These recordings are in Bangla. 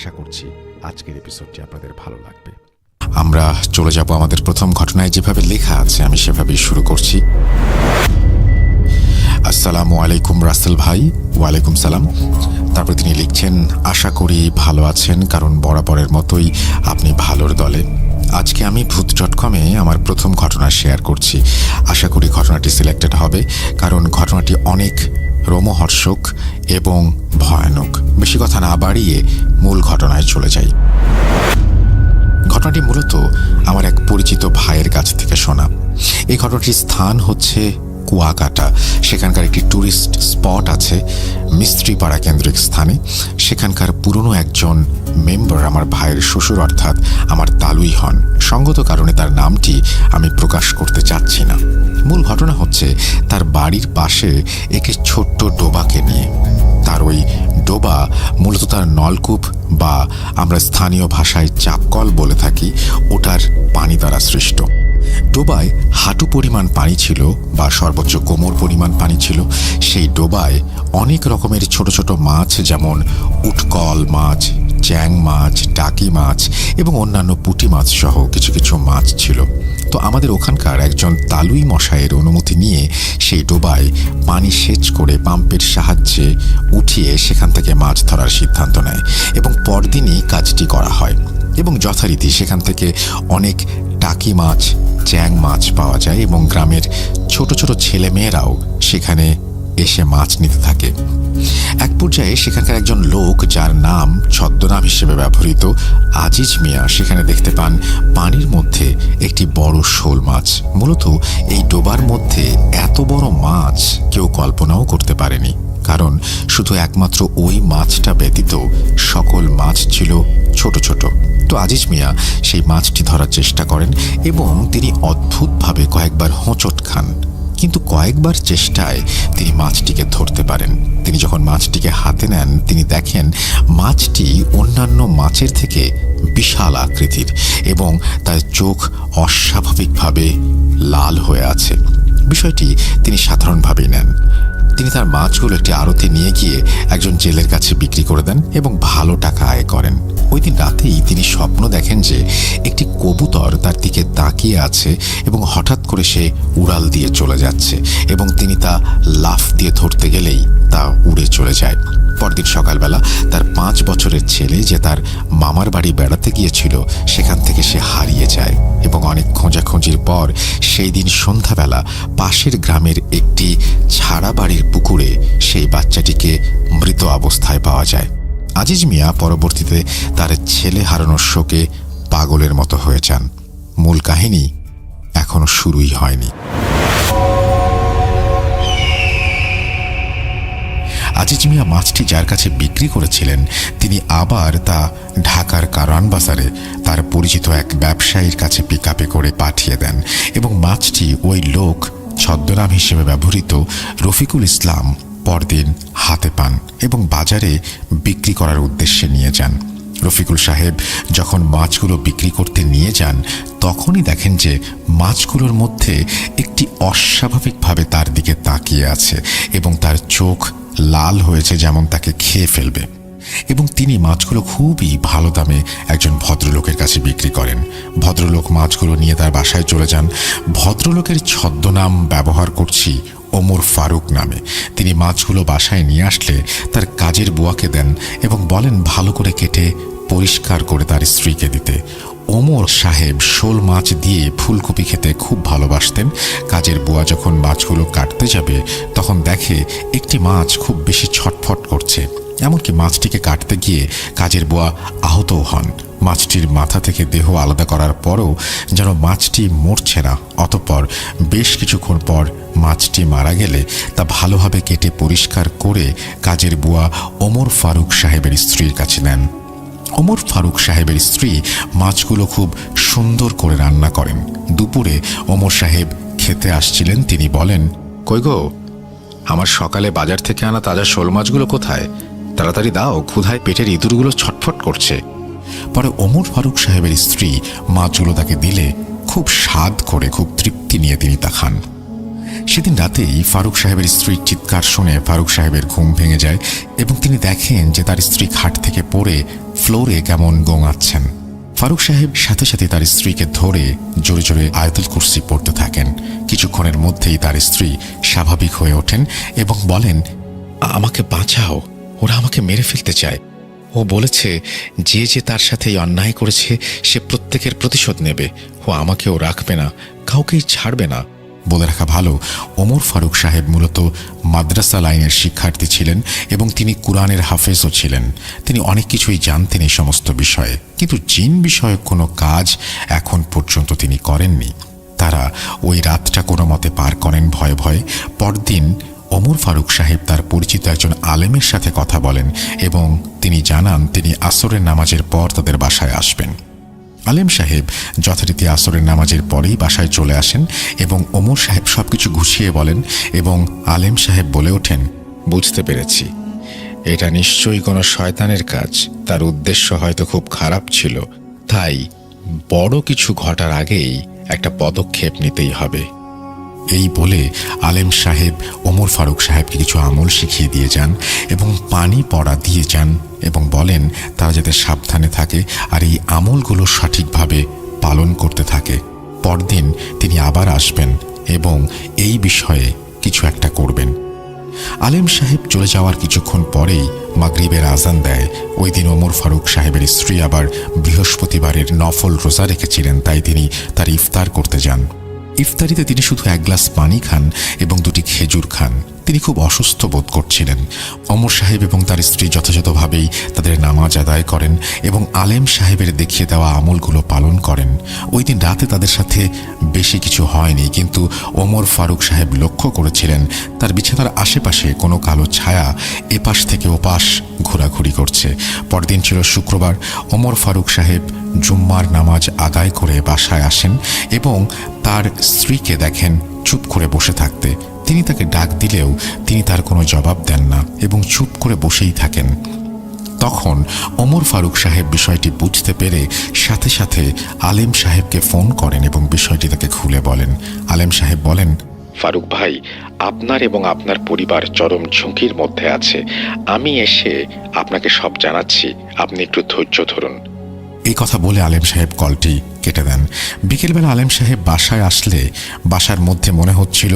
আশা করছি আজকের এপিসোডটি আপনাদের ভালো লাগবে। আমরা চলে যাব আমাদের প্রথম ঘটনায়। যেভাবে লেখা আছে আমি সেভাবেই শুরু করছি। আসসালামু আলাইকুম রাসেল ভাই। ওয়ালাইকুম সালাম। তারপর তিনি লিখছেন, আশা করি ভালো আছেন, কারণ বরাবরের মতোই আপনি ভালোর দলে। আজকে আমি ভূত.com-এ আমার প্রথম ঘটনা শেয়ার করছি। আশা করি ঘটনাটি সিলেক্টেড হবে, কারণ ঘটনাটি অনেক রোমহর্ষক এবং ভয়ানক। বেশি কথা না বাড়িয়ে মূল ঘটনায় চলে যাই। ঘটনাটি মূলত আমার এক পরিচিত ভাইয়ের কাছ থেকে শোনা। এই ঘটনাটির স্থান হচ্ছে কুয়াকাটা। সেখানকার একটি ট্যুরিস্ট স্পট আছে মিস্ত্রিপাড়া কেন্দ্রিক স্থানে। সেখানকার পুরনো একজন মেম্বার আমার ভাইয়ের শ্বশুর, অর্থাৎ আমার তালুই হন। সঙ্গত কারণে তার নামটি আমি প্রকাশ করতে চাচ্ছি না। মূল ঘটনা হচ্ছে তার বাড়ির পাশে একটি ছোট্ট ডোবাকে নিয়ে। তার ওই ডোবা মূলত তার নলকূপ বা আমরা স্থানীয় ভাষায় চাপকল বলে থাকি, ওটার পানি দ্বারা সৃষ্ট। ডোবায় হাঁটু পরিমাণ পানি ছিল বা সর্বোচ্চ কোমর পরিমাণ পানি ছিল। সেই ডোবায় অনেক রকমের ছোট ছোট মাছ, যেমন উটকল মাছ, চ্যাং মাছ, টাকি মাছ এবং অন্যান্য পুঁটি মাছ সহ কিছু কিছু মাছ ছিল। তো আমাদের ওখানকার একজন তালুই মশাইয়ের অনুমতি নিয়ে সেই ডোবায় পানি সেচ করে পাম্পের সাহায্যে উঠিয়ে সেখান থেকে মাছ ধরার সিদ্ধান্ত নেয় এবং পরদিনই কাজটি করা হয়। এবং যথারীতি সেখান থেকে অনেক টাকি মাছ, চ্যাং মাছ পাওয়া যায় এবং গ্রামের ছোট ছোট ছেলেমেয়েরাও সেখানে এসে মাছ নিতে থাকে। এক পর্যায়ে সেখানকার একজন লোক, যার নাম ছদ্মনাম হিসেবে ব্যবহৃত আজিজ মিয়া, সেখানে দেখতে পান পানির মধ্যে একটি বড় শোল মাছ। মূলত এই ডোবার মধ্যে এত বড় মাছ কেউ কল্পনাও করতে পারেনি, কারণ শুধু একমাত্র ওই মাছটা ব্যতীত সকল মাছ ছিল ছোট ছোট। তো আজিজ মিয়া সেই মাছটি ধরার চেষ্টা করেন এবং তিনি অদ্ভুতভাবে কয়েকবার হোঁচট খান, কিন্তু কয়েকবার চেষ্টায় তিনি মাছটিকে ধরতে পারেন। তিনি যখন মাছটিকে হাতে নেন, তিনি দেখেন মাছটি অন্যান্য মাছের থেকে বিশাল আকৃতির এবং তার চোখ অস্বাভাবিকভাবে লাল হয়ে আছে। বিষয়টি তিনি সাধারণভাবেই নেন। তিনি তার মাছগুলো একটি আড়তে নিয়ে গিয়ে একজন জেলের কাছে বিক্রি করে দেন এবং ভালো টাকা আয় করেন। ওই দিন রাতেই তিনি স্বপ্ন দেখেন যে একটি কবুতর তার দিকে তাকিয়ে আছে এবং হঠাৎ করে সে উড়াল দিয়ে চলে যাচ্ছে এবং তিনি তা লাফ দিয়ে ধরতে গেলেই তা উড়ে চলে যায়। পরদিন সকালবেলা তার 5 বছরের ছেলে, যে তার মামার বাড়ি বেড়াতে গিয়েছিল, সেখান থেকে সে হারিয়ে যায় এবং অনেক খোঁজাখুঁজির পর সেই দিন সন্ধ্যাবেলা পাশের গ্রামের একটি ছাড়া বাড়ির পুকুরে সেই বাচ্চাটিকে মৃত অবস্থায় পাওয়া যায়। আজিজ মিয়া পরবর্তীতে তার ছেলে হারানোর শোকে পাগলের মতো হয়ে যান। মূল কাহিনী এখনো শুরুই হয়নি। আজিজ মিয়া মাছটি যার কাছে বিক্রি করেছিলেন, তিনি আবার তা ঢাকার কারওয়ান বাজারে তার পরিচিত এক ব্যবসায়ীর কাছে পিকআপে করে পাঠিয়ে দেন এবং মাছটি ওই লোক ছদ্মনাম হিসেবে ব্যবহৃত রফিকুল ইসলাম পরদিন হাতে পান এবং বাজারে বিক্রি করার উদ্দেশ্যে নিয়ে যান। রফিকুল সাহেব যখন মাছগুলো বিক্রি করতে নিয়ে যান, তখনই দেখেন যে মাছগুলোর মধ্যে একটি অস্বাভাবিকভাবে তার দিকে তাকিয়ে আছে এবং তার চোখ লাল হয়েছে, যেমন তাকে খেয়ে ফেলবে। এবং তিনি মাছগুলো খুবই ভালো দামে একজন ভদ্রলোকের কাছে বিক্রি করেন। ভদ্রলোক মাছগুলো নিয়ে তার বাসায় চলে যান। ভদ্রলোকের ছদ্মনাম ব্যবহার করছি ওমর ফারুক নামে। তিনি মাছগুলো বাসায় নিয়ে আসলে তার কাজের বুয়াকে দেন এবং বলেন ভালো করে কেটে পরিষ্কার করে তার স্ত্রীকে দিতে। ওমর সাহেব শোল মাছ দিয়ে ফুলকপি খেতে খুব ভালোবাসতেন। কাজের বুয়া যখন মাছগুলো কাটতে যাবে, তখন দেখে একটি মাছ খুব বেশি ছটফট করছে। এমনকি মাছটিকে কাটতে গিয়ে কাজের বুয়া আহতও হন। মাছটির মাথা থেকে দেহ আলাদা করার পরও যেন মাছটি মরছে না। অতঃপর বেশ কিছুক্ষণ পর মাছটি মারা গেলে তা ভালোভাবে কেটে পরিষ্কার করে কাজের বুয়া ওমর ফারুক সাহেবের স্ত্রীর কাছে নেন। ওমর ফারুক সাহেবের স্ত্রী মাছগুলো খুব সুন্দর করে রান্না করেন। দুপুরে ওমর সাহেব খেতে আসছিলেন। তিনি বলেন, কই গো, আমার সকালে বাজার থেকে আনা তাজা শোল মাছগুলো কোথায়? তাড়াতাড়ি দাও, ক্ষুধায় পেটের ইঁদুরগুলো ছটফট করছে। পরে ওমর ফারুক সাহেবের স্ত্রী মাছগুলো তাকে দিলে খুব স্বাদ করে, খুব তৃপ্তি নিয়ে তিনি তা খান। সেদিন রাতেই ফারুক সাহেবের স্ত্রীর চিৎকার শুনে ফারুক সাহেবের ঘুম ভেঙে যায় এবং তিনি দেখেন যে তার স্ত্রী খাট থেকে পড়ে ফ্লোরে কেমন গোঙাচ্ছেন। ফারুক সাহেব সাথে সাথে তার স্ত্রীকে ধরে জোরে জোরে আয়াতুল কুরসি পড়তে থাকেন। কিছুক্ষণের মধ্যেই তার স্ত্রী স্বাভাবিক হয়ে ওঠেন এবং বলেন, আমাকে বাঁচাও, ওরা আমাকে মেরে ফেলতে চায়। ও বলেছে যে যে তার সাথে এই অন্যায় করেছে সে প্রত্যেকের প্রতিশোধ নেবে। ও আমাকেও রাখবে না, কাউকেই ছাড়বে না। বলে রাখা ভালো, ওমর ফারুক সাহেব মূলত মাদ্রাসা লাইনের শিক্ষার্থী ছিলেন এবং তিনি কুরআনের হাফেজও ছিলেন। তিনি অনেক কিছুই জানতেন এই সমস্ত বিষয়ে, কিন্তু জিন বিষয়ক কোনো কাজ এখন পর্যন্ত তিনি করেননি। তারা ওই রাতটা কোনো মতে পার করেন ভয়ে ভয়ে। পরদিন ওমর ফারুক সাহেব তার পরিচিত একজন আলেমের সাথে কথা বলেন এবং তিনি জানান তিনি আসরের নামাজের পর তাদের বাসায় আসবেন। আলেম সাহেব যথারীতি আসরের নামাজের পরেই বাসায় চলে আসেন এবং ওমর সাহেব সবকিছু গুছিয়ে বলেন এবং আলেম সাহেব বলে ওঠেন, বুঝতে পেরেছি, এটা নিশ্চয়ই কোনো শয়তানের কাজ। তার উদ্দেশ্য হয়তো খুব খারাপ ছিল, তাই বড় কিছু ঘটার আগেই একটা পদক্ষেপ নিতেই হবে। এই বলে আলেম সাহেব ওমর ফারুক সাহেবকে কিছু আমল শিখিয়ে দিয়ে যান এবং পানি পড়া দিয়ে যান এবং বলেন তারা যাতে সাবধানে থাকে আর এই আমলগুলো সঠিকভাবে পালন করতে থাকে। পরদিন তিনি আবার আসবেন এবং এই বিষয়ে কিছু একটা করবেন। আলেম সাহেব চলে যাওয়ার কিছুক্ষণ পরেই মাগরিবের আজান দেয়। ওই দিন ওমর ফারুক সাহেবের স্ত্রী আবার বৃহস্পতিবারের নফল রোজা রেখেছিলেন, তাই তিনি তার ইফতার করতে যান। ইফতারিতে তিনি শুধু এক গ্লাস পানি খান এবং দুটি খেজুর খান। তিনি খুব অসুস্থ বোধ করছিলেন। ওমর সাহেব এবং তার স্ত্রী যথাযথভাবেই তাদের নামাজ আদায় করেন এবং আলেম সাহেবের দেখিয়ে দেওয়া আমলগুলো পালন করেন। ওই দিন রাতে তাদের সাথে বেশি কিছু হয়নি, কিন্তু ওমর ফারুক সাহেব লক্ষ্য করেছিলেন তার বিছানার আশেপাশে কোনো কালো ছায়া এপাশ থেকে ওপাশ ঘোরাঘুরি করছে। পরদিন ছিল শুক্রবার। ওমর ফারুক সাহেব জুম্মার নামাজ আদায় করে বাসায় আসেন এবং তার স্ত্রীকে দেখেন চুপ করে বসে থাকতে। তিনি তাকে ডাক দিলেও তিনি তার কোনো জবাব দেন না এবং চুপ করে বসেই থাকেন। তখন ওমর ফারুক সাহেব বিষয়টি বুঝতে পেরে সাথে সাথে আলেম সাহেবকে ফোন করেন এবং বিষয়টি তাকে খুলে বলেন। আলেম সাহেব বলেন, ফারুক ভাই, আপনার এবং আপনার পরিবার চরম ঝুঁকির মধ্যে আছে। আমি এসে আপনাকে সব জানাচ্ছি, আপনি একটু ধৈর্য ধরুন। এই কথা বলে আলেম সাহেব কলটি কেটে দেন। বিকেলবেলা আলেম সাহেব বাসায় আসলে বাসার মধ্যে মনে হচ্ছিল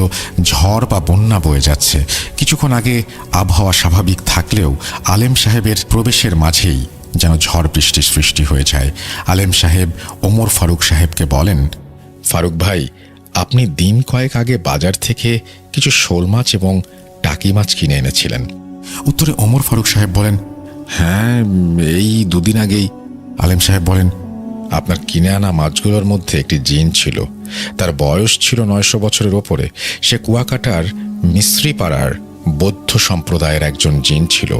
ঝড় বা বন্যা বয়ে যাচ্ছে। কিছুক্ষণ আগে আবহাওয়া স্বাভাবিক থাকলেও আলেম সাহেবের প্রবেশের মাঝেই যেন ঝড় বৃষ্টির সৃষ্টি হয়ে যায়। আলেম সাহেব ওমর ফারুক সাহেবকে বলেন, ফারুক ভাই, আপনি দিন কয়েক আগে বাজার থেকে কিছু শোল মাছ এবং টাকি মাছ কিনে এনেছিলেন। উত্তরে ওমর ফারুক সাহেব বলেন, হ্যাঁ, এই দুদিন আগেই। আলেম সাহেব বলেন, আপনার কিনে আনা মাছগুলোর মধ্যে একটি জিন ছিল। তার বয়স ছিল 900 বছরের ওপরে। সে কুয়াকাটার মিস্ত্রি পাড়ার বৌদ্ধ সম্প্রদায়ের একজন জিন ছিল।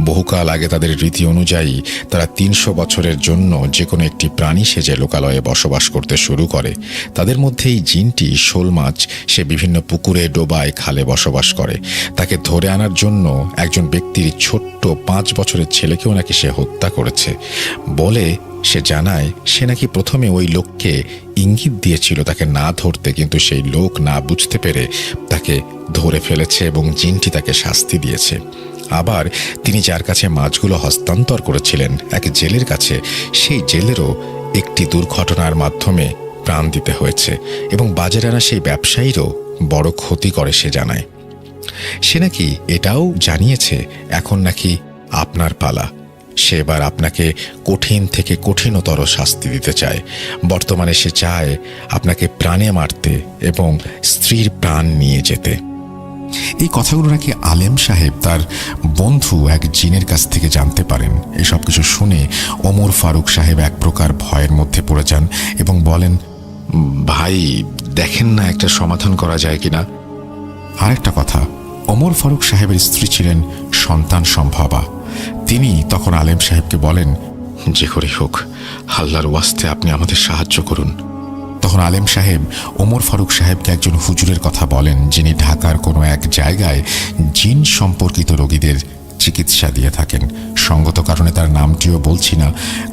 বহুকাল আগে তাদের রীতি অনুযায়ী তারা 300 বছরের জন্য যে কোনো একটি প্রাণী সেজে লোকালয়ে বসবাস করতে শুরু করে। তাদের মধ্যে এই জিনটি শোল মাছ, সে বিভিন্ন পুকুরে, ডোবায়, খালে বসবাস করে। তাকে ধরে আনার জন্য একজন ব্যক্তির ছোট্ট 5 বছরের ছেলেকেও নাকি সে হত্যা করেছে বলে সে জানায়। সে নাকি প্রথমে ওই লোককে ইঙ্গিত দিয়েছিল তাকে না ধরতে, কিন্তু সেই লোক না বুঝতে পেরে তাকে ধরে ফেলেছে এবং জিনটি তাকে শাস্তি দিয়েছে। আবার তিনি যার কাছে মাছগুলো হস্তান্তর করেছিলেন, এক জেলের কাছে, সেই জেলেরও একটি দুর্ঘটনার মাধ্যমে প্রাণ দিতে হয়েছে এবং বাজারে আনা সেই ব্যবসায়ীরও বড় ক্ষতি করে সে জানায়। সে নাকি এটাও জানিয়েছে এখন নাকি আপনার পালা। সে এবার আপনাকে কঠিন থেকে কঠিনতর শাস্তি দিতে চায়। বর্তমানে সে চায় আপনাকে প্রাণে মারতে এবং স্ত্রীর প্রাণ নিয়ে যেতে। এই কথাগুলো নাকি আলেম সাহেব তার বন্ধু এক জিনের কাছ থেকে জানতে পারেন। এসব কিছু শুনে ওমর ফারুক সাহেব এক প্রকার ভয়ের মধ্যে পড়ে যান এবং বলেন, ভাই, দেখেন না একটা সমাধান করা যায় কিনা। আরেকটা কথা, ওমর ফারুক সাহেবের স্ত্রী ছিলেন সন্তান সম্ভবা। তিনি তখন আলেম সাহেবকে বলেন, যে করে হোক আল্লাহর ওয়াস্তে আপনি আমাদের সাহায্য করুন। তখন আলেম সাহেব ওমর ফারুক সাহেবকে একজন হুজুরের কথা বলেন, যিনি ঢাকার কোনো এক জায়গায় জিন সম্পর্কিত রোগীদের চিকিৎসা দিয়ে থাকেন। সঙ্গত কারণে তার নামটিও বলছি না,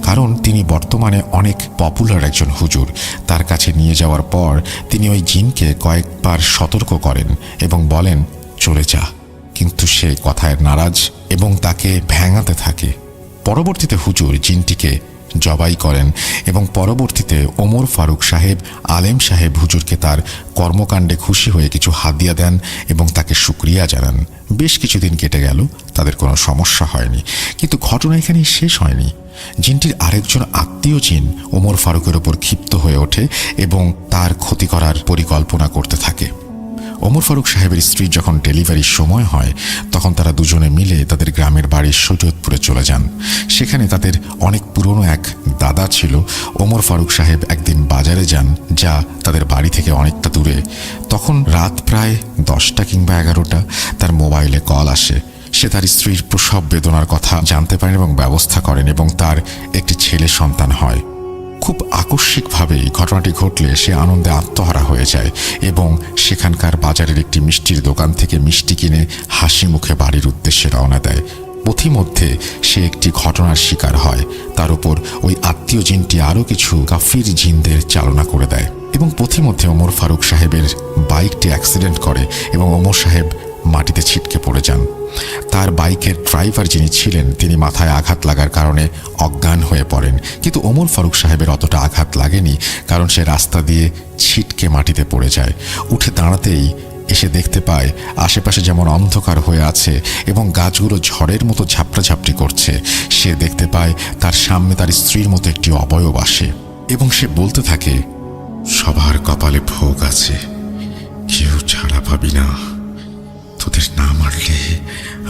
কারণ তিনি বর্তমানে অনেক পপুলার একজন হুজুর। তার কাছে নিয়ে যাওয়ার পর তিনি ওই জিনকে কয়েকবার সতর্ক করেন এবং বলেন চলে যা, কিন্তু সে কথায় নারাজ এবং তাকে ভেঙাতে থাকে। পরবর্তীতে হুজুর জিনটিকে জবাই করেন এবং পরবর্তীতে ওমর ফারুক সাহেব আলেম সাহেব হুজুরকে তার কর্মকাণ্ডে খুশি হয়ে কিছু হাদিয়া দেন এবং তাকে শুকরিয়া জানান। বেশ কিছুদিন কেটে গেল, তাদের কোনো সমস্যা হয়নি। কিন্তু ঘটনা এখানেই শেষ হয়নি। জিনটির আরেকজন আত্মীয় জিন ওমর ফারুকের ওপর ক্ষিপ্ত হয়ে ওঠে এবং তার ক্ষতি করার পরিকল্পনা করতে থাকে। ওমর ফারুক সাহেবের স্ত্রীর যখন ডেলিভারির সময় হয়, তখন তারা দুজনে মিলে তাদের গ্রামের বাড়ি সৈয়দপুরে চলে যান। সেখানে তাদের অনেক পুরনো এক দাদা ছিল। ওমর ফারুক সাহেব একদিন বাজারে যান, যা তাদের বাড়ি থেকে অনেকটা দূরে। তখন রাত প্রায় 10টা কিংবা 11টা। তার মোবাইলে কল আসে। সে তার স্ত্রীর প্রসব বেদনার কথা জানতে পারেন এবং ব্যবস্থা করেন এবং তার একটি ছেলে সন্তান হয়। খুব আকস্মিকভাবেই ঘটনাটি ঘটলে সে আনন্দে আত্মহারা হয়ে যায় এবং সেখানকার বাজারের একটি মিষ্টির দোকান থেকে মিষ্টি কিনে হাসি মুখে বাড়ির উদ্দেশ্যে রওনা দেয়। পথিমধ্যে সে একটি ঘটনার শিকার হয়। তার উপর ওই আত্মীয় জিনটি আরও কিছু কাফির জিনদের চালনা করে দেয় এবং পথিমধ্যে ওমর ফারুক সাহেবের বাইকটি অ্যাক্সিডেন্ট করে এবং ওমর সাহেব মাটিতে ছিটকে পড়ে যান। তার বাইকের ড্রাইভার যিনি ছিলেন, তিনি মাথায় আঘাত লাগার কারণে অজ্ঞান হয়ে পড়েন। কিন্তু ওমর ফারুক সাহেবের অতটা আঘাত লাগেনি, কারণ সে রাস্তা দিয়ে ছিটকে মাটিতে পড়ে যায়। উঠে দাঁড়াতেই এসে দেখতে পায় আশেপাশে যেমন অন্ধকার হয়ে আছে এবং গাছগুলো ঝড়ের মতো ঝাপটাঝাপটি করছে। সে দেখতে পায় তার সামনে তার স্ত্রীর মতো একটি অবয়ব আসে এবং সে বলতে থাকে, সবার কপালে ভোগ আছে, কেউ ছাড়া পাবি না। তোদের না মারলে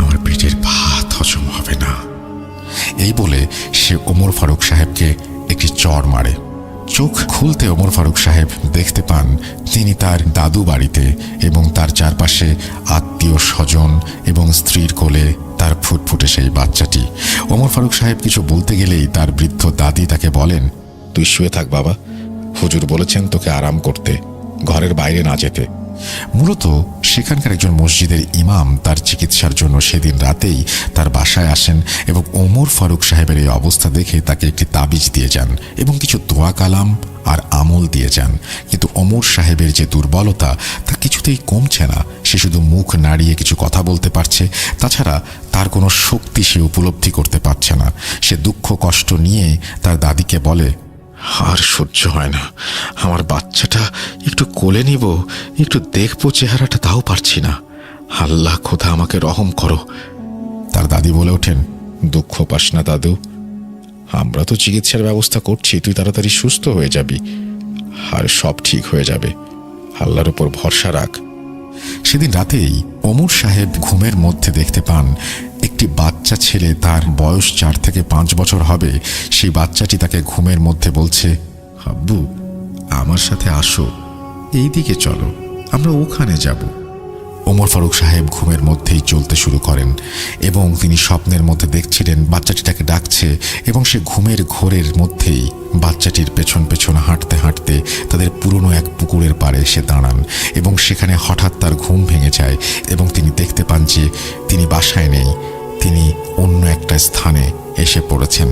আমার পেটের ভাত হজম হবে না। এই বলে সে ওমর ফারুক সাহেবকে একটি চড় মারে। চোখ খুলতে ওমর ফারুক সাহেব দেখতে পান তিনি তার দাদু বাড়িতে এবং তার চারপাশে আত্মীয় স্বজন এবং স্ত্রীর কোলে তার ফুটফুটে সেই বাচ্চাটি। ওমর ফারুক সাহেব কিছু বলতে গেলেই তার বৃদ্ধ দাদি তাকে বলেন, তুই শুয়ে থাক বাবা, হুজুর বলেছেন তোকে আরাম করতে, ঘরের বাইরে না যেতে। মূলত সেখানকার একজন মসজিদের ইমাম তার চিকিৎসার জন্য সেদিন রাতেই তার বাসায় আসেন এবং ওমর ফারুক সাহেবের এই অবস্থা দেখে তাকে একটি তাবিজ দিয়ে যান এবং কিছু দোয়া কালাম আর আমল দিয়ে যান। কিন্তু ওমর সাহেবের যে দুর্বলতা তা কিছুতেই কমছে না। সে শুধু মুখ নাড়িয়ে কিছু কথা বলতে পারছে, তাছাড়া তার কোনো শক্তি সে উপলব্ধি করতে পারছে না। সে দুঃখ কষ্ট নিয়ে তার দাদিকে বলে, আর সহ্য হয় না, আমার বাচ্চাটা একটু কোলে নিব, একটু দেখবো চেহারাটা, তাও পারছি না। আল্লাহ খোদা আমাকে রহম করো। তার দাদি বলে ওঠেন, দুঃখ পাস না দাদু, আমরা তো চিকিৎসার ব্যবস্থা করছি, তুই তাড়াতাড়ি সুস্থ হয়ে যাবি আর সব ঠিক হয়ে যাবে, আল্লাহর উপর ভরসা রাখ। সেদিন রাতেই ওমর সাহেব ঘুমের মধ্যে দেখতে পান একটি বাচ্চা ছেলে, তার বয়স 4 থেকে 5 বছর হবে। সেই বাচ্চাটি তাকে ঘুমের মধ্যে বলছে, আব্বু আমার সাথে আসো, এই দিকে চলো, আমরা ওখানে যাব। ওমর ফারুক সাহেব ঘুমের মধ্যেই চলতে শুরু করেন এবং তিনি স্বপ্নের মধ্যে দেখছিলেন বাচ্চাটি তাকে ডাকছে এবং সে ঘুমের ঘোরের মধ্যেই বাচ্চাটির পেছন পেছন হাঁটতে হাঁটতে তাদের পুরনো এক পুকুরের পাড়ে এসে দাঁড়ান এবং সেখানে হঠাৎ তার ঘুম ভেঙে যায় এবং তিনি দেখতে পান যে তিনি বাসায় নেই, তিনি অন্য একটা স্থানে এসে পড়েছেন।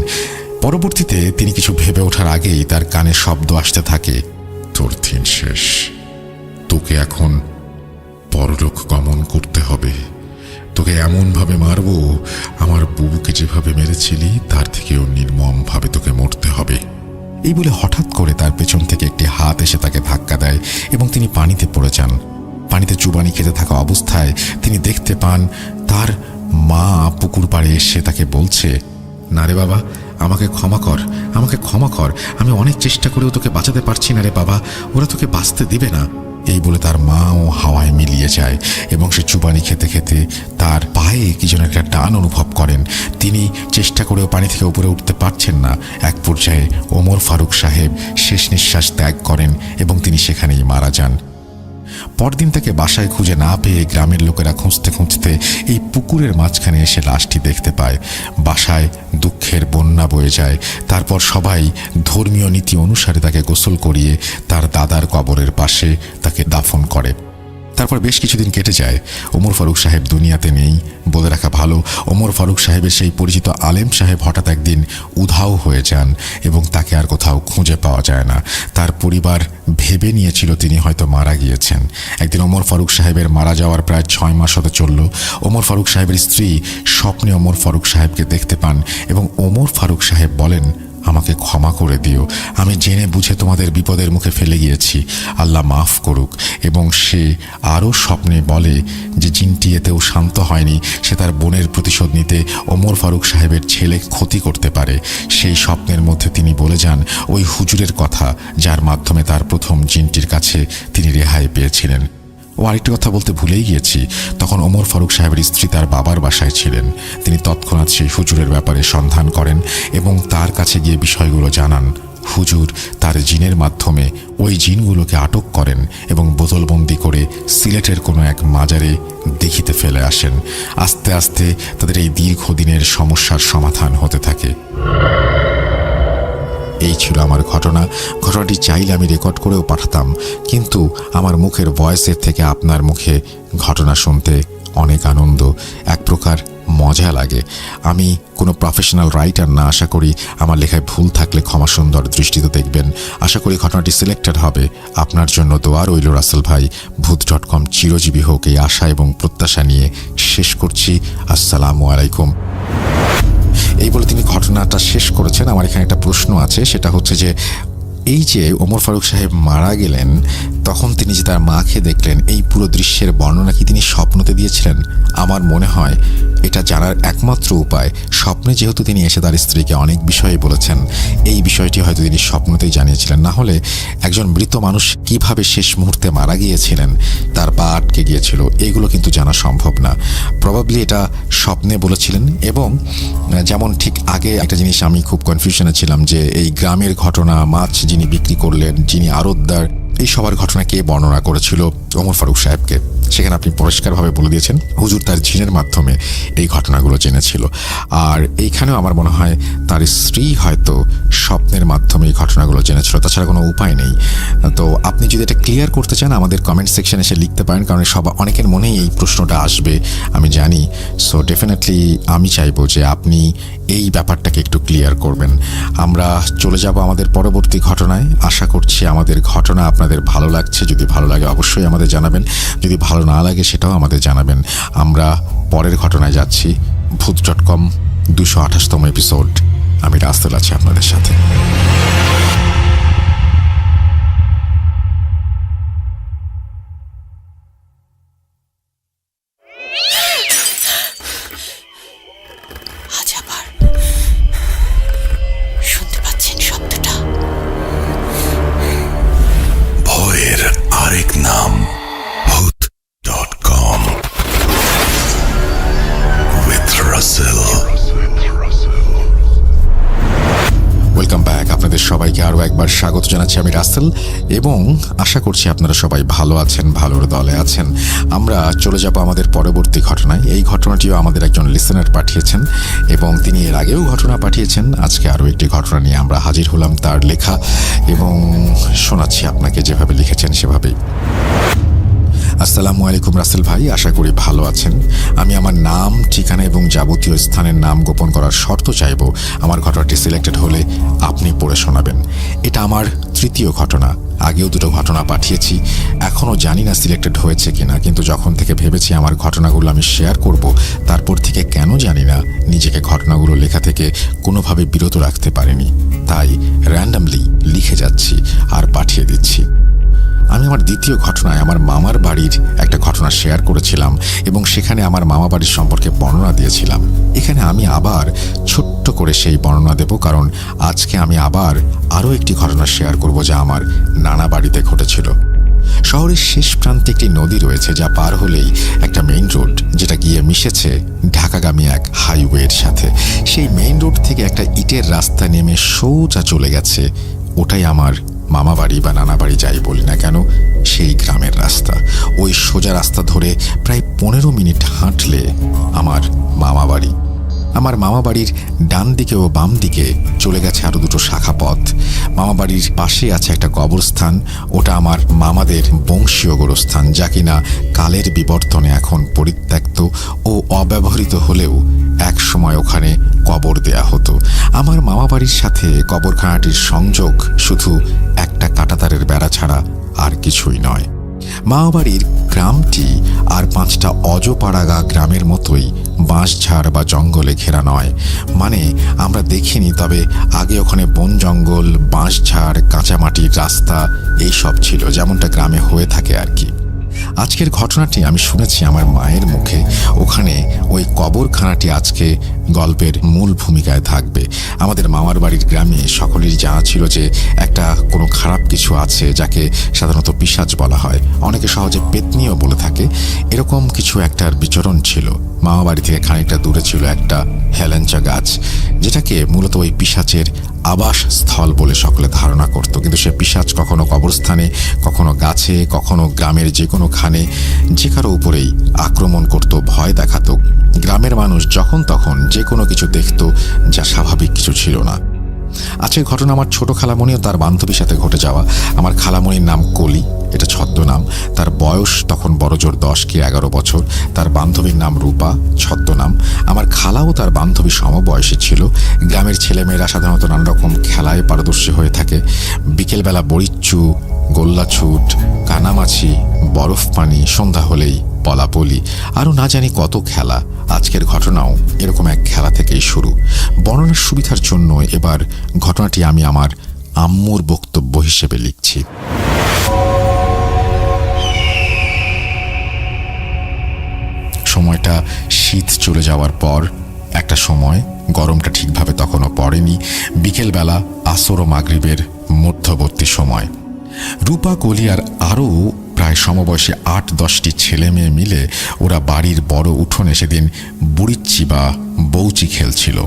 পরবর্তীতে তিনি কিছু ভেবে ওঠার আগেই তার কানে শব্দ আসতে থাকে, তোর দিন শেষ, তোকে এখন পরলোক গমন করতে হবে, তোকে এমনভাবে মারব আমার বুবুকে যেভাবে মেরেছিলি তার থেকেও নির্মমভাবে তোকে মরতে হবে। এই বলে হঠাৎ করে তার পেছন থেকে একটি হাত এসে তাকে ধাক্কা দেয় এবং তিনি পানিতে পড়ে যান। পানিতে চুবানি খেতে থাকা অবস্থায় তিনি দেখতে পান তার মা পুকুর পাড়ে এসে তাকে বলছে, না রে বাবা, আমাকে ক্ষমা কর, আমাকে ক্ষমা কর, আমি অনেক চেষ্টা করেও তোকে বাঁচাতে পারছি না রে বাবা, ওরা তোকে বাঁচতে দিবে না। এই বলে তার মাও হাওয়ায় মিলিয়ে যায় এবং সে চুবানি খেতে খেতে তার পায়ে কি যেন একটা টান অনুভব করেন। তিনি চেষ্টা করেও পানি থেকে উপরে উঠতে পারছেন না। এক পর্যায়ে ওমর ফারুক সাহেব শেষ নিঃশ্বাস ত্যাগ করেন এবং তিনি সেখানেই মারা যান। পরদিন তাকে বাসায় খুঁজে না পেয়ে গ্রামের লোকেরা খুঁজতে খুঁজতে এই পুকুরের মাঝখানে এসে লাশটি দেখতে পায়। বাসায় দুঃখের বন্যা বয়ে যায়। তারপর সবাই ধর্মীয় নীতি অনুসারে তাকে গোসল করিয়ে তার দাদার কবরের পাশে তাকে দাফন করে। তারপর বেশ কিছুদিন কেটে যায়। ওমর ফারুক সাহেব দুনিয়াতে নেই। বলে রাখা ভালো, ওমর ফারুক সাহেবের সেই পরিচিত আলেম সাহেব হঠাৎ একদিন উধাও হয়ে যান এবং তাকে আর কোথাও খুঁজে পাওয়া যায় না। তার পরিবার ভেবে নিয়েছিল তিনি হয়তো মারা গিয়েছেন। একদিন ওমর ফারুক সাহেবের মারা যাওয়ার প্রায় 6 মাস হতে চলল। ওমর ফারুক সাহেবের স্ত্রী স্বপ্নে ওমর ফারুক সাহেবকে দেখতে পান এবং ওমর ফারুক সাহেব বলেন, আমাকে ক্ষমা করে দিও, আমি জেনে বুঝে তোমাদের বিপদের মুখে ফেলে গিয়েছি, আল্লাহ মাফ করুক। এবং সে আরও স্বপ্নে বলে যে জিনটি এতেও শান্ত হয়নি, সে তার বোনের প্রতিশোধ নিতে ওমর ফারুক সাহেবের ছেলে ক্ষতি করতে পারে। সেই স্বপ্নের মধ্যে তিনি বলে যান ওই হুজুরের কথা যার মাধ্যমে তার প্রথম জিনটির কাছে তিনি রেহাই পেয়েছিলেন। ও আরেকটি কথা বলতে ভুলেই গিয়েছি, তখন ওমর ফারুক সাহেবের স্ত্রী তার বাবার বাসায় ছিলেন। তিনি তৎক্ষণাৎ সেই হুজুরের ব্যাপারে সন্ধান করেন এবং তার কাছে গিয়ে বিষয়গুলো জানান। হুজুর তার জিনের মাধ্যমে ওই জিনগুলোকে আটক করেন এবং বোতলবন্দি করে সিলেটের কোনো এক মাজারে দেখিতে ফেলে আসেন। আস্তে আস্তে তাদের এই দীর্ঘদিনের সমস্যার সমাধান হতে থাকে। এই ছিল আমার ঘটনাটি চাইলে আমি রেকর্ড করেও পাঠাতাম, কিন্তু আমার মুখের ভয়েসের থেকে আপনার মুখে ঘটনা শুনতে অনেক আনন্দ, এক প্রকার মজা লাগে। আমি কোনো প্রফেশনাল রাইটার না, আশা করি আমার লেখায় ভুল থাকলে ক্ষমা সুন্দর দৃষ্টিতে দেখবেন। আশা করি ঘটনাটি সিলেক্টেড হবে। আপনার জন্য দোয়া রইল রাসেল ভাই। ভূত.com চিরজীবী হোক এই আশা এবং প্রত্যাশা নিয়ে শেষ করছি। আসসালামু আলাইকুম। এই বলে তিনি ঘটনাটা শেষ করেছেন। আমার এখানে একটা প্রশ্ন আছে, সেটা হচ্ছে যে এই যে ওমর ফারুক সাহেব মারা গেলেন, তখন তিনি যে তার মাকে দেখলেন, এই পুরো দৃশ্যের বর্ণনা কি তিনি স্বপ্নতে দিয়েছিলেন? আমার মনে হয় এটা জানার একমাত্র উপায়, স্বপ্নে যেহেতু তিনি এসে তার স্ত্রীকে অনেক বিষয়ে বলেছেন, এই বিষয়টি হয়তো তিনি স্বপ্নতেই জানিয়েছিলেন। না হলে একজন মৃত মানুষ কিভাবে শেষ মুহূর্তে মারা গিয়েছিলেন, তার পা আটকে গিয়েছিল, এগুলো কিন্তু জানা সম্ভব না। প্রবাবলি এটা স্বপ্নে বলেছিলেন। এবং যেমন ঠিক আগে একটা জিনিস আমি খুব কনফিউশনে ছিলাম যে এই গ্রামের ঘটনা, মাছ যিনি বিক্রি করলেন, যিনি আড়তদার, এই সবার ঘটনা কে বর্ণনা করেছিল? ওমর ফারুক সাহেবকে। সেখানে আপনি পরিষ্কারভাবে বলে দিয়েছেন হুজুর তার জিনের মাধ্যমে এই ঘটনাগুলো জেনেছিল। আর এইখানেও আমার মনে হয় তার স্ত্রী হয়তো স্বপ্নের মাধ্যমে এই ঘটনাগুলো জেনেছিল, তাছাড়া কোনো উপায় নেই। তো আপনি যদি এটা ক্লিয়ার করতে চান আমাদের কমেন্ট সেকশনে এসে লিখতে পারেন, কারণ অনেকের মনেই এই প্রশ্নটা আসবে আমি জানি। সো ডেফিনেটলি আমি চাইবো যে আপনি এই ব্যাপারটাকে একটু ক্লিয়ার করবেন। আমরা চলে যাব আমাদের পরবর্তী ঘটনায়। আশা করছি আমাদের ঘটনা আপনাদের ভালো লাগছে। যদি ভালো লাগে অবশ্যই আমাদের জানাবেন, যদি ভালো না লাগে সেটাও আমাদের জানাবেন। আমরা পরের ঘটনায় যাচ্ছি। ভূত.com 228তম এপিসোড। আমি রাসেল আছি আপনাদের সাথে। শুনতে পাচ্ছেন শব্দটা? ভয়ের আরেক নাম ভূত.com with Russell। Welcome back. আপনাদের সবাইকে আরও একবার স্বাগত জানাচ্ছি। আমি রাসেল এবং আশা করছি আপনারা সবাই ভালো আছেন, ভালোর দলে আছেন। আমরা চলে যাব আমাদের পরবর্তী ঘটনায়। এই ঘটনাটিও আমাদের একজন লিসেনার পাঠিয়েছেন এবং তিনি এর আগেও ঘটনা পাঠিয়েছেন। আজকে আরও একটি ঘটনা নিয়ে আমরা হাজির হলাম, তার লেখা, এবং শোনাচ্ছি আপনাকে যেভাবে লিখেছেন সেভাবেই। আসসালামু আলাইকুম রাসেল ভাই, আশা করি ভালো আছেন। আমি আমার নাম, ঠিকানা এবং যাবতীয় স্থানের নাম গোপন করার শর্ত চাইব। আমার ঘটনাটি সিলেক্টেড হলে আপনি পড়ে শোনাবেন। এটা আমার তৃতীয় ঘটনা। আগেও দুটো ঘটনা পাঠিয়েছি, এখনও জানি না সিলেক্টেড হয়েছে কিনা, কিন্তু যখন থেকে ভেবেছি আমার ঘটনাগুলো আমি শেয়ার করব, তারপর থেকে কেন জানি না নিজেকে ঘটনাগুলো লেখা থেকে কোনোভাবে বিরত রাখতে পারিনি। তাই র্যান্ডামলি লিখে যাচ্ছি আর পাঠিয়ে দিচ্ছি। আমি আমার দ্বিতীয় ঘটনায় আমার মামার বাড়ির একটা ঘটনা শেয়ার করেছিলাম এবং সেখানে আমার মামা বাড়ির সম্পর্কে বর্ণনা দিয়েছিলাম। এখানে আমি আবার ছোট্ট করে সেই বর্ণনা দেব, কারণ আজকে আমি আবার আরও একটি ঘটনা শেয়ার করব যা আমার নানা বাড়িতে ঘটেছিল। শহরের শেষ প্রান্তে একটি নদী রয়েছে যা পার হলেই একটা মেইন রোড, যেটা গিয়ে মিশেছে ঢাকাগামী এক হাইওয়ের সাথে। সেই মেইন রোড থেকে একটা ইটের রাস্তা নেমে সোজা চলে গেছে। ওটাই আমার মামা বাড়ি বা নানা বাড়ি, যাই বলি না কেন, সেই গ্রামের রাস্তা। ওই সোজা রাস্তা ধরে প্রায় 15 মিনিট হাঁটলে আমার মামা বাড়ি। আমার মামা বাড়ির ডান দিকে ও বাম দিকে চলে গেছে আরো দুটো শাখা পথ। মামা বাড়ির পাশে আছে একটা কবরস্থান, ওটা আমার মামাদের বংশীয় গোরস্থান, যা কিনা কালের বিবর্তনে এখন পরিত্যক্ত ও অব্যবহৃত হলেও এক সময় ওখানে কবর দেয়া হতো। আমার মামা বাড়ির সাথে কবরখানাটির সংযোগ শুধু একটা কাঁটাতারের বেড়া ছাড়া আর কিছুই নয়। মামাবাড়ির গ্রামটি আর 5টা অজপাড়াগা গ্রামের মতোই বাঁশঝাড় বা জঙ্গলে ঘেরা নয়। মানে আমরা দেখিনি, তবে আগে ওখানে বন জঙ্গল, বাঁশঝাড়, কাঁচামাটির রাস্তা এইসব ছিল, যেমনটা গ্রামে হয়ে থাকে আর কি। আজকের ঘটনাটি আমি শুনেছি আমার মায়ের মুখে। ওখানে ওই কবরখানাটি আজকে গল্পের মূল ভূমিকায় থাকবে। আমাদের মামার বাড়ির গ্রামে সকলেরই জানা ছিল যে একটা কোনো খারাপ কিছু আছে, যাকে সাধারণত পিশাচ বলা হয়, অনেকে সহজে পেতনিও বলে থাকে। এরকম কিছু একটার বিচরণ ছিল। মামা বাড়ি থেকে খানিকটা দূরে ছিল একটা হেলেঞ্চা গাছ, যেটাকে মূলত ওই পিশাচের আবাস স্থল বলে সকলে ধারণা করত। কিন্তু সে পিশাচ কখনো কবরস্থানে, কখনো গাছে, কখনো গ্রামের যে কোনো খানে, যে কারো উপরেই আক্রমণ করত, ভয় দেখাতো। গ্রামের মানুষ যখন তখন যে কোনো কিছু দেখত, যা স্বাভাবিক কিছু ছিল না। আজকের ঘটনা আমার ছোট খালামণি ও তার বান্ধবীর সাথে ঘটে যাওয়া। আমার খালামণির নাম কলি, এটা ছদ্মনাম। তার বয়স তখন বড়জোর 10 কি 11 বছর। তার বান্ধবীর নাম রূপা, ছদ্মনাম। আমার খালাও তার বান্ধবী সমবয়সী ছিল। গ্রামের ছেলেমেয়েরা সাধারণত নানা রকম খেলায় পারদর্শী হয়ে থাকে। বিকেলবেলা বড়িচ্চু, গোল্লাছুট, কানামাছি, বরফ পানি, সন্ধ্যা হলেই পলাপলি, আরও না জানি কত খেলা। আজকের ঘটনাও এরকম এক খেলা থেকেই শুরু। বর্ণনার সুবিধার জন্য এবার ঘটনাটি আমি আমার আম্মুর বক্তব্য হিসেবে লিখছি। সময়টা শীত চলে যাওয়ার পর একটা সময়, গরমটা ঠিকভাবে তখনও পড়েনি। বিকেলবেলা আসর ও মাগরিবের মধ্যবর্তী সময়। রূপা, কলি আর আরও প্রায় সমবয়সী 8-10টি ছেলে মেয়ে মিলে ওরা বাড়ির বড় উঠোনে সেদিন বুড়িচ্চি বা বউচি খেলছিল।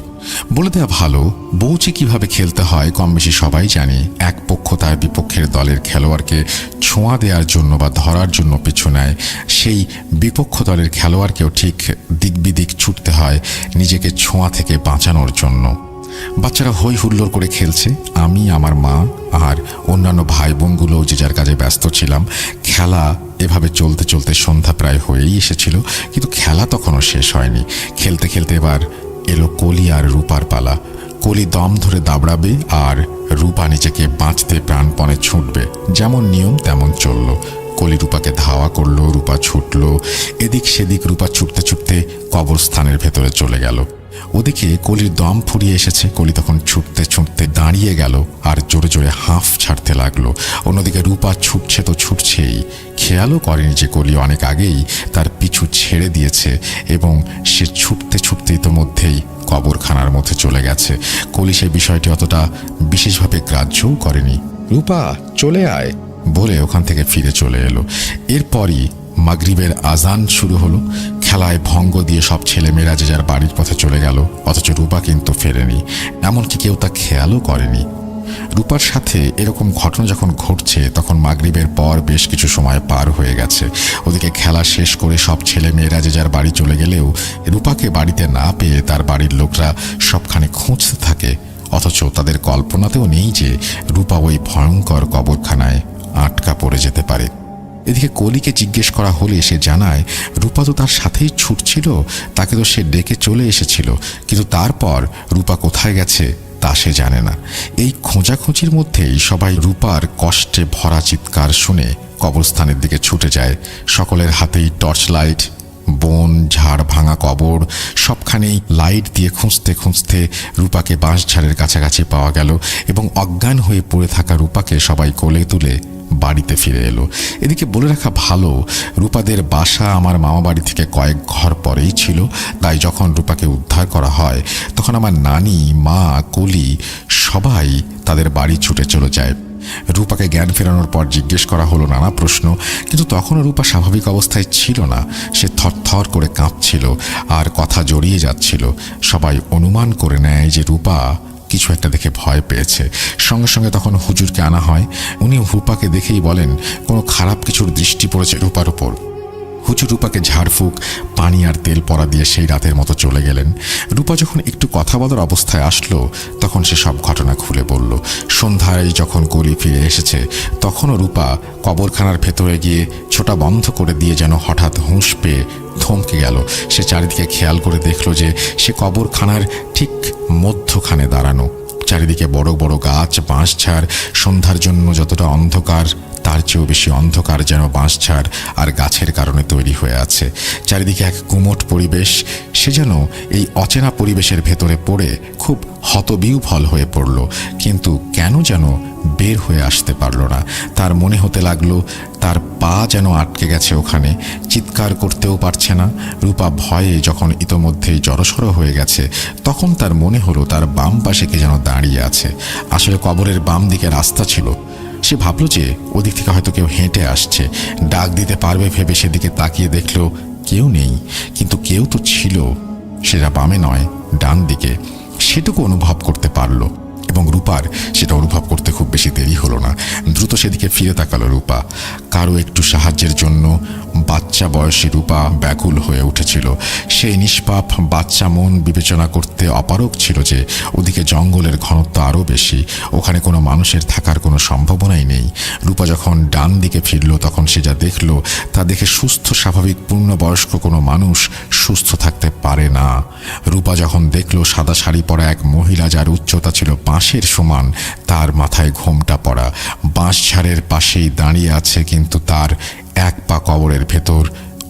বলে দেওয়া ভালো, বউচি কিভাবে খেলতে হয় কম বেশি সবাই জানি। এক পক্ষ তার বিপক্ষের দলের খেলোয়াড়কে ছোঁয়া দেওয়ার জন্য বা ধরার জন্য পিছু নেয়। সেই বিপক্ষ দলের খেলোয়াড়কেও ঠিক দিকবিদিক ছুটতে হয় নিজেকে ছোঁয়া থেকে বাঁচানোর জন্য। বাচ্চারা হই হুল্লোড় করে খেলছে। আমি, আমার মা আর অন্যান্য ভাই বোনগুলো যে যার কাজে ব্যস্ত ছিলাম। খেলা এভাবে চলতে চলতে সন্ধ্যা প্রায় হয়েই এসেছিল, কিন্তু খেলা তখনও শেষ হয়নি। খেলতে খেলতে এবার এলো কলি আর রূপার পালা। কলি দম ধরে দাবড়াবে আর রূপা নিজেকে বাঁচতে প্রাণপণে ছুটবে। যেমন নিয়ম তেমন চলল। কলি রূপাকে ধাওয়া করলো, রূপা ছুটল। এদিক সেদিক রূপা ছুটতে ছুটতে কবরস্থানের ভেতরে চলে গেল। ওদিকে কলির দম ফুরিয়ে এসেছে। কলি তখন ছুটতে ছুটতে দাঁড়িয়ে গেল আর জোরে জোরে হাঁফ ছাড়তে লাগলো। অন্যদিকে রূপা ছুটছে তো ছুটছেই। খেয়ালও করেনি যে কলি অনেক আগেই তার পিছু ছেড়ে দিয়েছে এবং সে ছুটতে ছুটতে ইতোমধ্যেই কবরখানার মধ্যে চলে গেছে। কলি সে বিষয়টি অতটা বিশেষভাবে গ্রাহ্যও করেনি। রূপা, চলে আয় বলে ওখান থেকে ফিরে চলে এলো। এরপরই মাগরিবের আজান শুরু হলো। খেলায় ভঙ্গ দিয়ে সব ছেলেমেয়েরা যে যার বাড়ির পথে চলে গেল, অথচ রূপা কিন্তু ফেরেনি। এমনকি কেউ তা খেয়ালও করেনি। রূপার সাথে এরকম ঘটনা যখন ঘটছে তখন মাগরিবের পর বেশ কিছু সময় পার হয়ে গেছে। ওদিকে খেলা শেষ করে সব ছেলেমেয়েরা যে যার বাড়ি চলে গেলেও রূপাকে বাড়িতে না পেয়ে তার বাড়ির লোকরা সবখানে খুঁজতে থাকে। অথচ তাদের কল্পনাতেও নেই যে রূপা ওই ভয়ঙ্কর কবরখানায় আটকা পড়ে যেতে পারে। এদিকে কলিকে জিজ্ঞেস করা হলে সে জানায় রূপা তো তার সাথেই ছুটছিল, তাকে তো সে ডেকে চলে এসেছিল, কিন্তু তারপর রূপা কোথায় গেছে তা সে জানে না। এই খোঁজাখুঁজির মধ্যেই সবাই রূপার কষ্টে ভরা চিৎকার শুনে কবরস্থানের দিকে ছুটে যায়। সকলের হাতেই টর্চ লাইট। বন ঝাড় ভাঙা কবর সবখানেই লাইট দিয়ে খুঁজতে খুঁজতে রূপাকে বাঁশঝাড়ের কাছাকাছি পাওয়া গেল এবং অজ্ঞান হয়ে পড়ে থাকা রূপাকে সবাই কোলে তুলে বাড়িতে ফিরে এলো। এদিকে বলে রাখা ভালো, রূপাদের বাসা আমার মামা বাড়ি থেকে কয়েক ঘর পরেই ছিল। তাই যখন রূপাকে উদ্ধার করা হয় তখন আমার নানি, মা, কলি সবাই তাদের বাড়ি ছুটে চলে যায়। রূপাকে জ্ঞান ফেরানোর পর জিজ্ঞেস করা হলো নানা প্রশ্ন, কিন্তু তখনও রূপা স্বাভাবিক অবস্থায় ছিল না। সে থরথর করে কাঁপছিল আর কথা জড়িয়ে যাচ্ছিল। সবাই অনুমান করে নেয় যে রূপা কিছু একটা দেখে ভয় পেয়েছে। সঙ্গে সঙ্গে তখন হুজুরকে আনা হয়। উনি রূপাকে দেখেই বলেন কোনো খারাপ কিছুর দৃষ্টি পড়েছে রূপার উপর। হুজুর রূপাকে ঝাড়ফুঁক, পানি আর তেল পরা দিয়ে সেই রাতের মতো চলে গেলেন। রূপা যখন একটু কথা বলার অবস্থায় আসলো তখন সে সব ঘটনা খুলে বলল। সন্ধ্যায় যখন কলি ফিরে এসেছে তখনও রূপা কবরখানার ভেতরে গিয়ে ছোটা বন্ধ করে দিয়ে যেন হঠাৎ হুঁশ পেয়ে থমকে গেল। সে চারিদিকে খেয়াল করে দেখল যে সে কবরখানার ঠিক মধ্যখানে দাঁড়ানো। চারিদিকে বড় বড় গাছ, বাঁশঝাড়। সন্ধ্যার জন্য যতটা অন্ধকার তার চেয়েও বেশি অন্ধকার যেন বাঁশঝাড় আর গাছের কারণে তৈরি হয়ে আছে। চারিদিকে এক গুমোট পরিবেশ। সে যেন এই অচেনা পরিবেশের ভেতরে পড়ে খুব হতবিহ্বল হয়ে পড়ল, কিন্তু কেন যেন বের হয়ে আসতে পারল না। তার মনে হতে লাগলো তার পা যেন আটকে গেছে ওখানে, চিৎকার করতেও পারছে না। রূপা ভয়ে যখন ইতোমধ্যেই জড়সড় হয়ে গেছে তখন তার মনে হলো তার বাম পাশে কে যেন দাঁড়িয়ে আছে। আসলে কবরের বাম দিকে রাস্তা ছিল। সে ভাবল যে ওদিক থেকে হয়তো কেউ হেঁটে আসছে, ডাক দিতে পারবে ভেবে সেদিকে তাকিয়ে দেখল কেউ নেই। কিন্তু কেউ তো ছিল, সেটা বামে নয় ডান দিকে। সেটুকু অনুভব করতে পারল এবং রূপার সেটা অনুভব করতে খুব বেশি দেরি হলো না। দ্রুত সেদিকে ফিরে তাকালো রূপা। কারো একটু সাহায্যের জন্য বাচ্চা বয়সী রূপা ব্যাকুল হয়ে উঠেছিল। সেই নিষ্পাপ বাচ্চা মন বিবেচনা করতে অপারগ ছিল যে ওদিকে জঙ্গলের ঘনত্ব আরও বেশি, ওখানে কোনো মানুষের থাকার কোনো সম্ভাবনাই নেই। রূপা যখন ডান দিকে ফিরল তখন সে যা দেখল তা দেখে সুস্থ স্বাভাবিক পূর্ণবয়স্ক কোনো মানুষ সুস্থ থাকতে পারে না। রূপা যখন দেখল সাদা শাড়ি পরা এক মহিলা যার উচ্চতা ছিল বাঁশের সমান, তার মাথায় ঘোমটা পরা, বাঁশঝাড়ের পাশেই দাঁড়িয়ে আছে, কিন্তু তার এক পা কবরের ভেতর,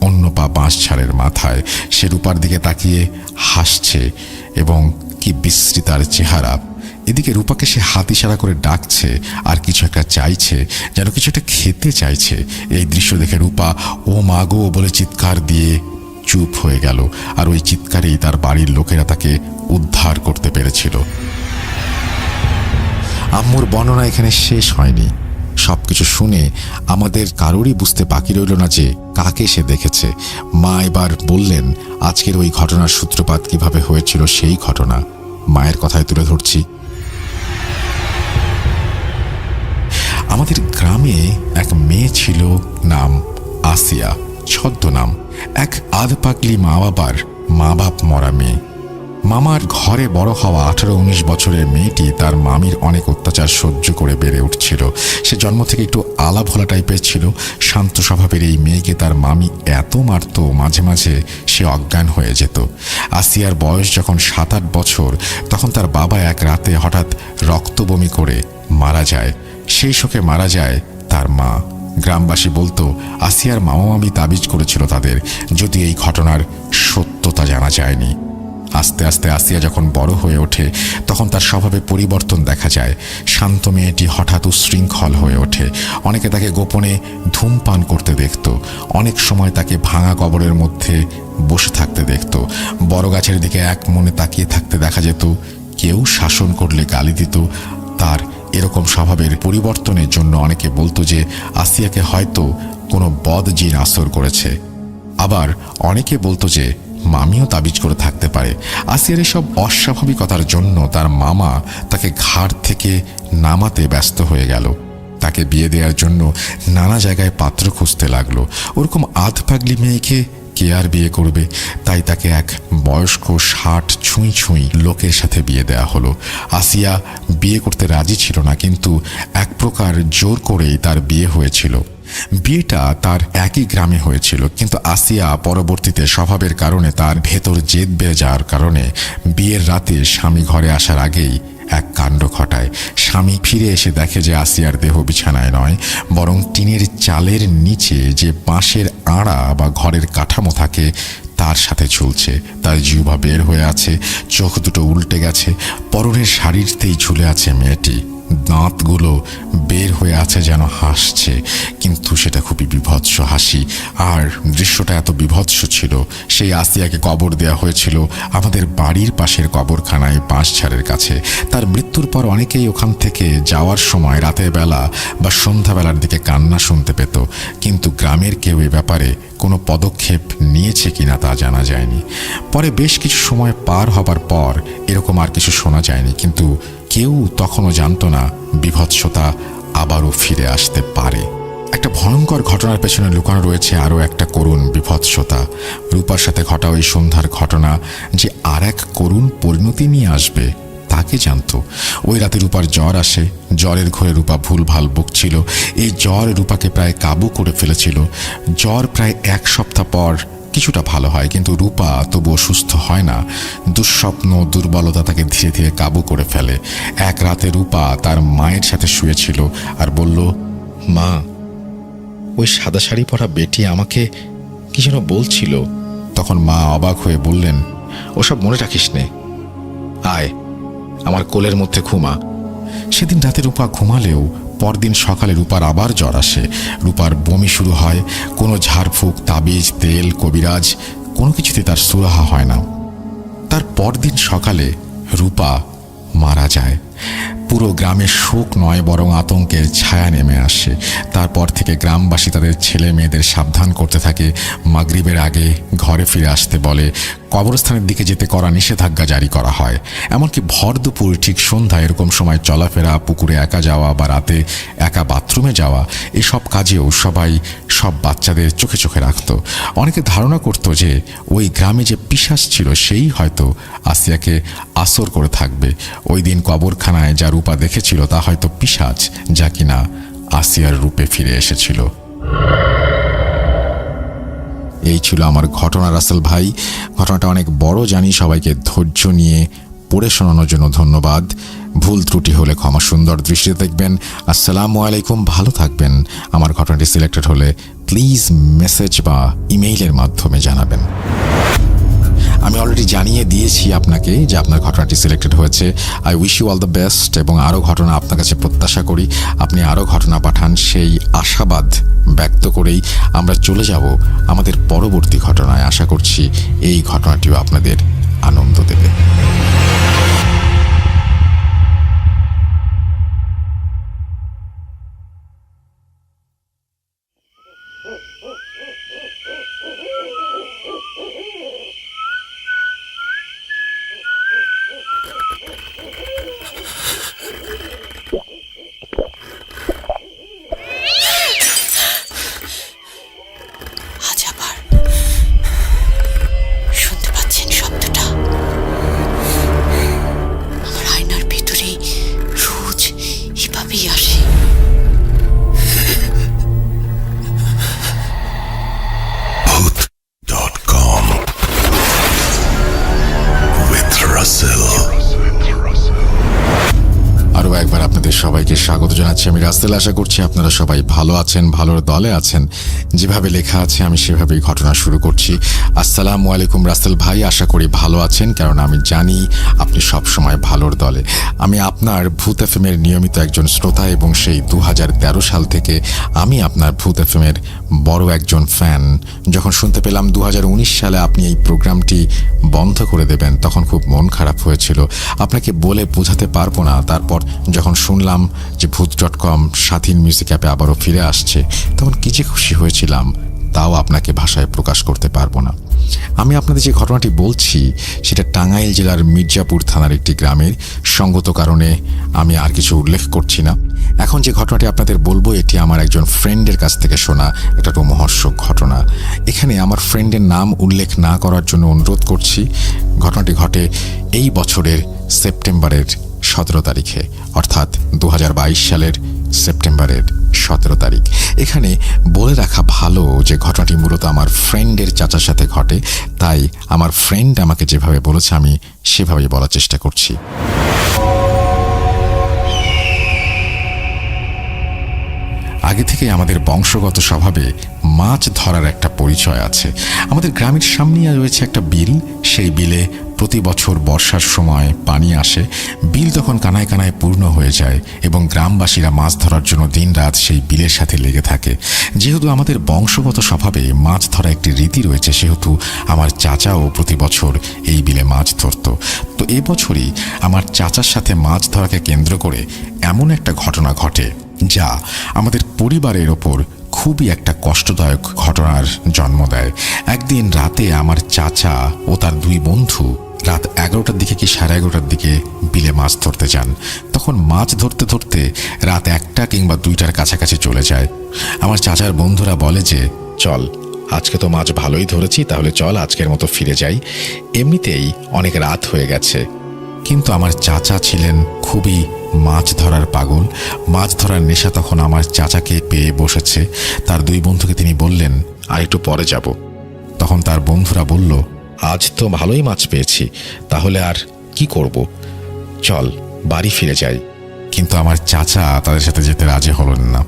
অন্য পা বাঁশঝাড়ের মাথায়। সে রূপার দিকে তাকিয়ে হাসছে এবং কি বিশ্রী তার চেহারা। এদিকে রূপাকে সে হাত ইশারা করে ডাকছে আর কিছু একটা চাইছে, যেন কিছু একটা খেতে চাইছে। এই দৃশ্য দেখে রূপা ও মা গো বলে চিৎকার দিয়ে চুপ হয়ে গেল, আর ওই চিৎকারেই তার বাড়ির লোকেরা তাকে উদ্ধার করতে পেরেছিল। আম্মুর বর্ণনা এখানে শেষ হয়নি। সবকিছু শুনে আমাদের কারোরই বুঝতে বাকি রইল না যে কাকে সে দেখেছে। মা এবার বললেন আজকের ওই ঘটনার সূত্রপাত কিভাবে হয়েছিল সেই ঘটনা মায়ের কথায় তুলে ধরছি। আমাদের গ্রামে এক মেয়ে ছিল, নাম আসিয়া, ছদ্মনাম। এক আধপাগলি মা বাবার মা বাপ মরা মেয়ে। মামার ঘরে বড় হওয়া 18-19 বছরের মেয়েটি তার মামির অনেক অত্যাচার সহ্য করে বেড়ে উঠছিল। সে জন্ম থেকে একটু আলাভোলা টাইপের ছিল। শান্ত স্বভাবের এই মেয়েকে তার মামি এত মারত, মাঝে মাঝে সে অজ্ঞান হয়ে যেত। আসিয়ার বয়স যখন 7-8 বছর তখন তার বাবা এক রাতে হঠাৎ রক্তবমি করে মারা যায়। সেই শোকে মারা যায় তার মা। গ্রামবাসী বলতো আসিয়ার মামা মামি তাবিজ করেছিল তাদের, যদি এই ঘটনার সত্যতা জানা যায়নি। আস্তে আস্তে আসিয়া যখন বড় হয়ে ওঠে তখন তার স্বভাবে পরিবর্তন দেখা যায়। শান্ত মেয়েটি হঠাৎ উশৃঙ্খল হয়ে ওঠে। অনেকে তাকে গোপনে ধূমপান করতে দেখত, অনেক সময় তাকে ভাঙা কবরের মধ্যে বসে থাকতে দেখত, বড় গাছের দিকে এক মনে তাকিয়ে থাকতে দেখা যেত। কেউ শাসন করলে গালি দিত। তার এরকম স্বভাবের পরিবর্তনের জন্য অনেকে বলতো যে আসিয়াকে হয়তো কোনো বদ জিন আসর করেছে। আবার অনেকে বলতো যে মামিও তাবিজ করে থাকতে পারে। আসিয়ার এসব অস্বাভাবিকতার জন্য তার মামা তাকে ঘাট থেকে নামাতে ব্যস্ত হয়ে গেল। তাকে বিয়ে দেওয়ার জন্য নানা জায়গায় পাত্র খুঁজতে লাগলো। ওরকম আধপাগলি মেয়েকে কে আর বিয়ে করবে? তাই তাকে এক বয়স্ক 60 ছুঁই ছুঁই লোকের সাথে বিয়ে দেয়া হলো। আসিয়া বিয়ে করতে রাজি ছিল না, কিন্তু এক প্রকার জোর করেই তার বিয়ে হয়েছিল। বিয়েটা তার একই গ্রামে হয়েছিল, কিন্তু আসিয়া পরবর্তীতে স্বভাবের কারণে তার ভেতর জেদ বেড়ে যাওয়ার কারণে বিয়ের রাতে স্বামী ঘরে আসার আগেই এক কাণ্ড ঘটায়। স্বামী ফিরে এসে দেখে যে আসিয়ার দেহ বিছানায় নয়, বরং টিনের চালের নিচে যে বাঁশের আড়া বা ঘরের কাঠামো থাকে তার সাথে ঝুলছে। তার জিহ্বা বের হয়ে আছে, চোখ দুটো উল্টে গেছে, পরনের শাড়িতেই ঝুলে আছে মেয়েটি। দাঁতগুলো বের হয়ে আছে, যেন হাসছে, কিন্তু সেটা খুবই বিভৎস হাসি। আর দৃশ্যটা এত বিভৎস ছিল, সেই আসিয়াকে কবর দেওয়া হয়েছিল আমাদের বাড়ির পাশের কবরখানায় বাঁশঝাড়ের কাছে। তার মৃত্যুর পর অনেকেই ওখান থেকে যাওয়ার সময় রাতের বেলা বা সন্ধ্যাবেলার দিকে কান্না শুনতে পেত, কিন্তু গ্রামের কেউ এ ব্যাপারে কোনো পদক্ষেপ নিয়েছে কিনা তা জানা যায়নি। পরে বেশ কিছু সময় পার হবার পর এরকম আর কিছু শোনা যায়নি, কিন্তু কেউ তখনও জানত না বিভৎসতা আবারও ফিরে আসতে পারে। একটা ভয়ঙ্কর ঘটনার পেছনে লুকানো রয়েছে আরও একটা করুণ বিভৎসতা। রূপার সাথে ঘটা ওই সন্ধ্যার ঘটনা যে আর এক করুণ পরিণতি নিয়ে আসবে তাকে জানতো। ওই রাতে রূপার জ্বর আসে। জ্বরের ঘরে রূপা ভুলভাল বকছিল। এই জ্বর রূপাকে প্রায় কাবু করে ফেলেছিল। জ্বর প্রায় 1 সপ্তাহ পর কিছুটা ভালো হয়, কিন্তু রূপা তবুও সুস্থ হয় না। দুঃস্বপ্ন, দুর্বলতা তাকে ধীরে ধীরে কাবু করে ফেলে। এক রাতে রূপা তার মায়ের সাথে শুয়েছিল আর বলল, মা, ওই সাদা শাড়ি পরা বেটি আমাকে কি যেন বলছিল। তখন মা অবাক হয়ে বললেন, ওসব মনে রাখিস নে, আয় আমার কোলের মধ্যে ঘুমা। সেদিন রাতে রূপা ঘুমালেও পরদিন সকালে রূপার আবার জ্বর আসে। রূপার বমি শুরু হয়। কোনো ঝাড়ফুঁক, তাবিজ, তেল, কবিরাজ কোনো কিছুতে তার সুরাহা হয় না। তার পরদিন সকালে রূপা মারা যায়। পুরো গ্রামে শোক নয় বরং আতঙ্কের ছায়া নেমে আসে। তারপর থেকে গ্রামবাসী তাদের ছেলে মেয়েদের সাবধান করতে থাকে। মাগরিবের আগে ঘরে ফিরে আসতে বলে। কবরস্থানের দিকে যেতে করা নিষেধাজ্ঞা জারি করা হয়। এমনকি ভর দুপুর ঠিক সন্ধ্যা এরকম সময় চলাফেরা, পুকুরে একা যাওয়া বা রাতে একা বাথরুমে যাওয়া, এসব কাজেও সবাই সব বাচ্চাদের চোখে চোখে রাখত। অনেকে ধারণা করত যে ওই গ্রামে যে পিশাচ ছিল সেই হয়তো আসিয়াকে আসর করে থাকবে। ওই দিন কবরখানায় যা রূপা দেখেছিল তা হয়তো পিশাচ, যা কিনা আসিয়ার রূপে ফিরে এসেছিল। এই ছিল আমার ঘটনা রাসেল ভাই। ঘটনাটা অনেক বড় জানি, সবাইকে ধৈর্য নিয়ে পড়ে শোনানোর জন্য ধন্যবাদ। ভুল ত্রুটি হলে ক্ষমা সুন্দর দৃষ্টিতে দেখবেন। আসসালামু আলাইকুম, ভালো থাকবেন। আমার ঘটনাটি সিলেক্টেড হলে প্লিজ মেসেজ বা ইমেইলের মাধ্যমে জানাবেন। আমি অলরেডি জানিয়ে দিয়েছি আপনাকে যে আপনার ঘটনাটি সিলেক্টেড হয়েছে। I wish you all the best এবং আরও ঘটনা আপনার কাছে প্রত্যাশা করি। আপনি আরও ঘটনা পাঠান, সেই আশাবাদ ব্যক্ত করেই আমরা চলে যাব আমাদের পরবর্তী ঘটনায়। আশা করছি এই ঘটনাটিও আপনাদের আনন্দ দেবে। আজ আবার শুনতে পাচ্ছেন শব্দটা? আমার আয়নার ভেতরে রোজ এভাবেই আসে। Bhoot.com with Russell. আরও একবার আপনাদের সবাইকে স্বাগত জানাচ্ছি। আমি রাসেল। আশা করছি আপনারা সবাই ভালো আছেন, ভালোর দলে আছেন। যেভাবে লেখা আছে আমি সেভাবেই ঘটনা শুরু করছি। আসসালামু আলাইকুম রাসেল ভাই, আশা করি ভালো আছেন, কারণ আমি জানি আপনি সব সময় ভালোর দলে। আমি আপনার ভূত এফএমের নিয়মিত একজন শ্রোতা এবং সেই 2013 সাল থেকে আমি আপনার ভূত এফএমের বড় একজন ফ্যান। যখন শুনতে পেলাম 2019 সালে আপনি এই প্রোগ্রামটি বন্ধ করে দেবেন, তখন খুব মন খারাপ হয়েছিল। আপনাকে বলে বোঝাতে পারবো না। তারপর যখন শুনলাম যে Bhoot.com স্বাধীন মিউজিক অ্যাপে আবারও ফিরে আসছে, তখন কি যে খুশি হয়েছিলাম তাও আপনাকে ভাষায় প্রকাশ করতে পারবো না। আমি আপনাদের যে ঘটনাটি বলছি সেটা টাঙ্গাইল জেলার মির্জাপুর থানার একটি গ্রামের। সঙ্গত কারণে আমি আর কিছু উল্লেখ করছি না। এখন যে ঘটনাটি আপনাদের বলবো এটি আমার একজন ফ্রেন্ডের কাছ থেকে শোনা একটা রোমহর্ষক ঘটনা। এখানে আমার ফ্রেন্ডের নাম উল্লেখ না করার জন্য অনুরোধ করছি। ঘটনাটি ঘটে এই বছরের সেপ্টেম্বরের 17 তারিখে, অর্থাৎ 2022 সালের সেপ্টেম্বরের 17 তারিখ। এখানে বলে রাখা ভালো যে ঘটনাটি মূলত আমার ফ্রেন্ডের চাচার সাথে ঘটে, তাই আমার ফ্রেন্ড আমাকে যেভাবে বলেছে আমি সেভাবেই বলার চেষ্টা করছি। আগে থেকে আমাদের বংশগত স্বভাবে মাছ ধরার একটা পরিচয় আছে। আমাদের গ্রামের সামনেই রয়েছে একটা বিল। সেই বিলে প্রতি বছর বর্ষার সময় পানি আসে। বিল তখন কানায় কানায় পূর্ণ হয়ে যায় এবং গ্রামবাসীরা মাছ ধরার জন্য দিনরাত সেই বিলের সাথে লেগে থাকে। যেহেতু আমাদের বংশগত স্বভাবে মাছ ধরা একটি রীতি রয়েছে, সেহেতু আমার চাচাও প্রতি বছর এই বিলে মাছ ধরত। তো এবছরই আমার চাচার সাথে মাছ ধরাকে কেন্দ্র করে এমন একটা ঘটনা ঘটে যা আমাদের পরিবারের ওপর খুবই একটা কষ্টদায়ক ঘটনার জন্ম দেয়। একদিন রাতে আমার চাচা ও তার দুই বন্ধু রাত 11টার দিকে কি 11:30টার দিকে বিলে মাছ ধরতে যান। তখন মাছ ধরতে ধরতে রাত 1টা কিংবা 2টার কাছাকাছি চলে যায়। আমার চাচার বন্ধুরা বলে যে, চল, আজকে তো মাছ ভালোই ধরেছি, তাহলে চল আজকের মতো ফিরে যাই, এমনিতেই অনেক রাত হয়ে গেছে। কিন্তু আমার চাচা ছিলেন খুবই মাছ ধরার পাগল। মাছ ধরার নেশা তখন আমার চাচাকে পেয়ে বসেছে। তার দুই বন্ধুকে তিনি বললেন, আর একটু পরে যাব। তখন তার বন্ধুরা বলল, আজ তো ভালোই মাছ পেয়েছি, তাহলে আর কি করব, চল বাড়ি ফিরে যাই। কিন্তু আমার চাচা তাদের সাথে যেতে রাজি হলেন না।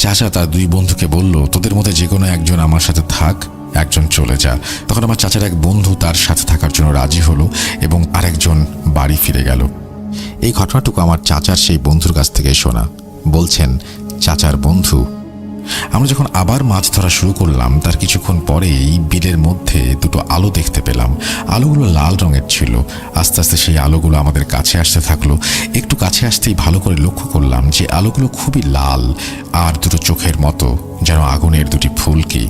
চাচা তার দুই বন্ধুকে বলল, তোদের মধ্যে যে কোনো একজন আমার সাথে থাক, একজন চলে যা। তখন আমার চাচার এক বন্ধু তার সাথে থাকার জন্য রাজি হলো এবং আরেকজন বাড়ি ফিরে গেল। এই ঘটনাটুকু আমার চাচার সেই বন্ধুর কাছ থেকে শোনা। বলছেন চাচার বন্ধু, আমরা যখন আবার মাছ ধরা শুরু করলাম তার কিছুক্ষণ পরেই বিলের মধ্যে দুটো আলো দেখতে পেলাম। আলোগুলো লাল রঙের ছিল। আস্তে আস্তে সেই আলোগুলো আমাদের কাছে আসতে থাকলো। একটু কাছে আসতেই ভালো করে লক্ষ্য করলাম যে আলোগুলো খুবই লাল আর দুটো চোখের মতো, যেন আগুনের দুটি ফুলকি।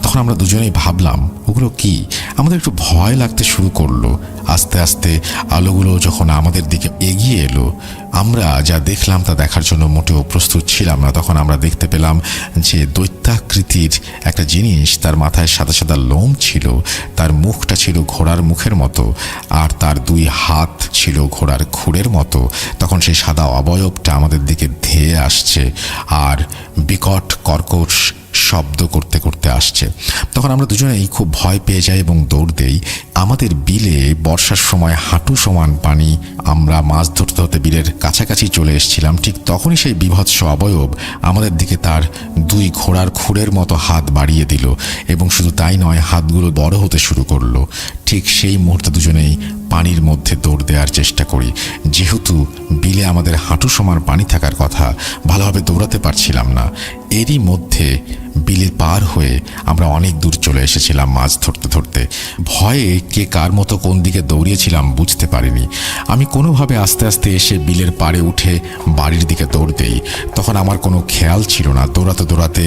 তখন আমরা দুজনেই ভাবলাম ওগুলো কি। আমাদের একটু ভয় লাগতে শুরু করলো। আস্তে আস্তে আলোগুলো যখন আমাদের দিকে এগিয়ে এলো, আমরা যা দেখলাম তা দেখার জন্য মোটেও প্রস্তুত ছিলাম না। তখন আমরা দেখতে পেলাম যে দৈত্যাকৃতির একটা জিনিস, তার মাথায় সাদা সাদা লোম ছিল, তার মুখটা ছিল ঘোড়ার মুখের মতো, আর তার দুই হাত ছিল ঘোড়ার খুরের মতো। তখন সেই সাদা অবয়বটা আমাদের দিকে ধেয়ে আসছে আর বিকট কর্কশ শব্দ করতে করতে আসছে। তখন আমরা দুজনেই খুব ভয় পেয়ে যাই এবং দৌড় দেই। আমাদের বিলে বর্ষার সময় হাঁটু সমান পানি। আমরা মাছ ধরতে ধরতে বিলের কাছাকাছি চলে এসেছিলাম। ঠিক তখনই সেই বিভৎস অবয়ব আমাদের দিকে তার দুই ঘোড়ার খুরের মতো হাত বাড়িয়ে দিল এবং শুধু তাই নয়, হাতগুলো বড় হতে শুরু করলো। ঠিক সেই মুহূর্তে দুজনেই পানির মধ্যে দৌড় দেওয়ার চেষ্টা করি। যেহেতু বিলে আমাদের হাঁটু সমান পানি থাকার কথা, ভালোভাবে দৌড়াতে পারছিলাম না। এরই মধ্যে বিলে পার হয়ে আমরা অনেক দূর চলে এসেছিলাম মাছ ধরতে ধরতে। ভয়ে কে কার মতো কোন দিকে দৌড়িয়েছিলাম বুঝতে পারিনি। আমি কোনোভাবে আস্তে আস্তে এসে বিলের পাড়ে উঠে বাড়ির দিকে দৌড় দেই। তখন আমার কোনো খেয়াল ছিল না। দৌড়াতে দৌড়াতে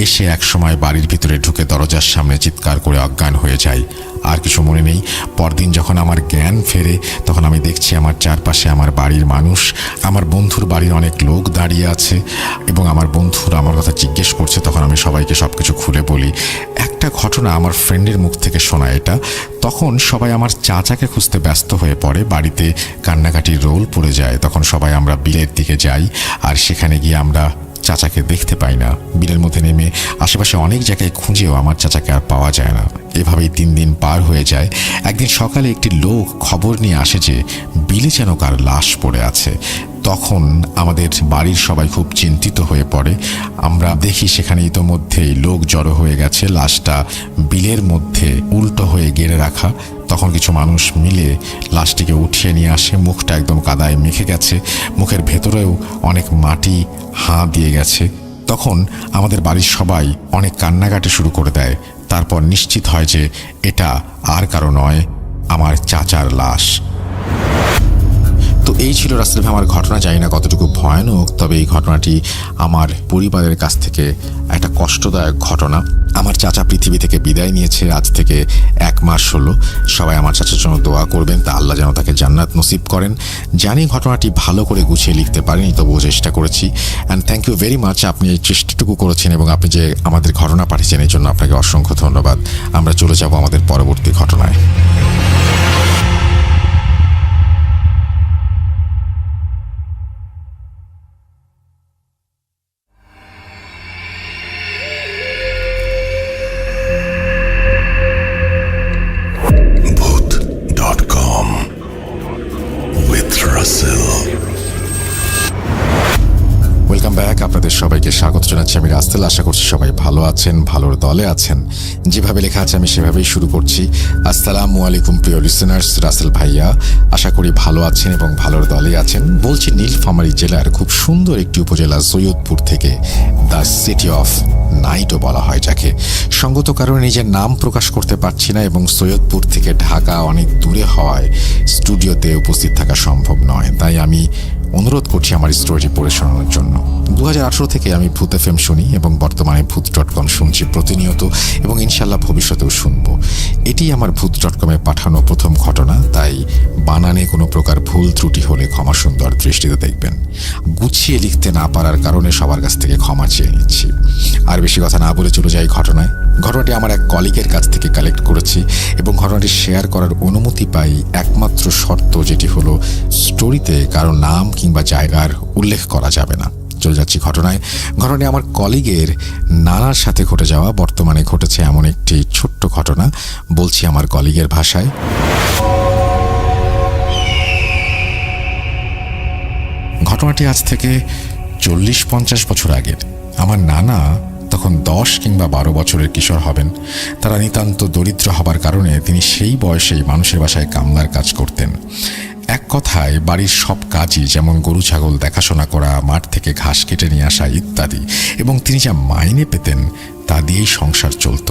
এসে একসময় বাড়ির ভিতরে ঢুকে দরজার সামনে চিৎকার করে অজ্ঞান হয়ে যাই। আর কিছু মনে নেই। পরদিন যখন আমার জ্ঞান ফেরে তখন আমি দেখছি আমার চারপাশে আমার বাড়ির মানুষ, আমার বন্ধুর বাড়ির অনেক লোক দাঁড়িয়ে আছে এবং আমার বন্ধুরা আমার কথা জিজ্ঞেস করছে। তখন আমি সবাইকে সবকিছু খুলে বলি। একটা ঘটনা আমার ফ্রেন্ডের মুখ থেকে শোনা এটা। তখন সবাই আমার চাচাকে খুঁজতে ব্যস্ত হয়ে পড়ে। বাড়িতে কান্নাকাটির রোল পড়ে যায়। তখন সবাই আমরা বিলের দিকে যাই আর সেখানে গিয়ে আমরা চাচাকে দেখতে পাই না। বিলের মধ্যে নেমে আশেপাশে অনেক জায়গায় খুঁজেও আমার চাচাকে আর পাওয়া যায় না। এভাবেই 3 দিন পার হয়ে যায়। একদিন সকালে একটি লোক খবর নিয়ে আসে যে বিলে যেন কার লাশ পড়ে আছে। তখন আমাদের বাড়ির সবাই খুব চিন্তিত হয়ে পড়ে। আমরা দেখি সেখানে ইতোমধ্যেই লোক জড়ো হয়ে গেছে। লাশটা বিলের মধ্যে উল্টো হয়ে গেড়ে রাখা। তখন কিছু মানুষ মিলে লাশটিকে উঠিয়ে নিয়ে আসে। মুখটা একদম কাদায় মেখে গেছে, মুখের ভেতরেও অনেক মাটি হাঁ দিয়ে গেছে। তখন আমাদের বাড়ির সবাই অনেক কান্নাকাটি শুরু করে দেয়। তারপর নিশ্চিত হয় যে এটা আর কারো নয়, আমার চাচার লাশ। তো এই ছিল রাসেল ভাই আমার ঘটনা। জানি না কতটুকু ভয়ানক, তবে এই ঘটনাটি আমার পরিবারের কাছ থেকে একটা কষ্টদায়ক ঘটনা। আমার চাচা পৃথিবী থেকে বিদায় নিয়েছে আজ থেকে 1 মাস হলো। সবাই আমার চাচার জন্য দোয়া করবেন, তা আল্লাহ যেন তাকে জান্নাত নসিব করেন। জানি ঘটনাটি ভালো করে গুছিয়ে লিখতে পারিনি, তবুও চেষ্টা করেছি। And thank you very much. আপনি এই চেষ্টাটুকু করেছেন এবং আপনি যে আমাদের ঘটনা পাঠিয়েছেন এই জন্য আপনাকে অসংখ্য ধন্যবাদ। আমরা চলে যাব আমাদের পরবর্তী ঘটনায়। Bhoot.com with Russell. Welcome back. আপনাদের সবাইকে স্বাগত জানাচ্ছি। আমি রাসেল। আশা করছি সবাই ভালো আছেন, ভালোর দলে আছেন। যেভাবে লেখা আছে আমি সেভাবেই শুরু করছি। আসসালামু আলাইকুম প্রিয় লিসেনার্স, রাসেল ভাইয়া। আশা করি ভালো আছেন এবং ভালোর দলে আছেন। বলছি নীলফামারী জেলার খুব সুন্দর একটি উপজেলা সৈয়দপুর থেকে, দ্য সিটি অফ নাইটও বলা হয় যাকে। সঙ্গত কারণে নিজের নাম প্রকাশ করতে পারছি না এবং সৈয়দপুর থেকে ঢাকা অনেক দূরে হওয়ায় স্টুডিওতে উপস্থিত থাকা সম্ভব নয়। তাই আমি অনুরোধ করছি আমার স্টোরি পড়ে শোনানোর জন্য। 2018 থেকে আমি ভূত FM শুনি এবং বর্তমানে ভূত.com শুনছি প্রতিনিয়ত, এবং ইনশাল্লাহ ভবিষ্যতেও শুনবো। এটি আমার ভূত.com-এ পাঠানো প্রথম ঘটনা, তাই বানানে কোনো প্রকার ভুল ত্রুটি হলে ক্ষমা সুন্দর দৃষ্টিতে দেখবেন। গুছিয়ে লিখতে না পারার কারণে সবার কাছ থেকে ক্ষমা চেয়ে নিচ্ছি। আর বেশি কথা না বলে চলে যাই ঘটনায়। ঘটনাটি আমার এক কলিগের কাছ থেকে কালেক্ট করেছি এবং ঘটনাটি শেয়ার করার অনুমতি পাই একমাত্র শর্ত, যেটি হলো স্টোরিতে কারো নাম কিংবা জায়গার উল্লেখ করা যাবে না। চলে যাচ্ছি ঘটনায়। ঘটনাটি আমার কলিগের নানার সাথে ঘটে যাওয়া বর্তমানে ঘটেছে এমন একটি ছোট্ট ঘটনা। বলছি আমার কলিগের ভাষায়। ঘটনাটি আজ থেকে 40-50 বছর আগের। আমার নানা তখন 10 কিংবা 12 বছরের কিশোর হবেন। তারা নিতান্ত দরিদ্র হবার কারণে তিনি সেই বয়সেই মানুষের বাসায় কামলার কাজ করতেন। এক কথায় বাড়ির সব কাজই, যেমন গরু ছাগল দেখাশোনা করা, মাঠ থেকে ঘাস কেটে নিয়ে আসা ইত্যাদি, এবং তিনি যা মাইনে পেতেন তা দিয়েই সংসার চলত।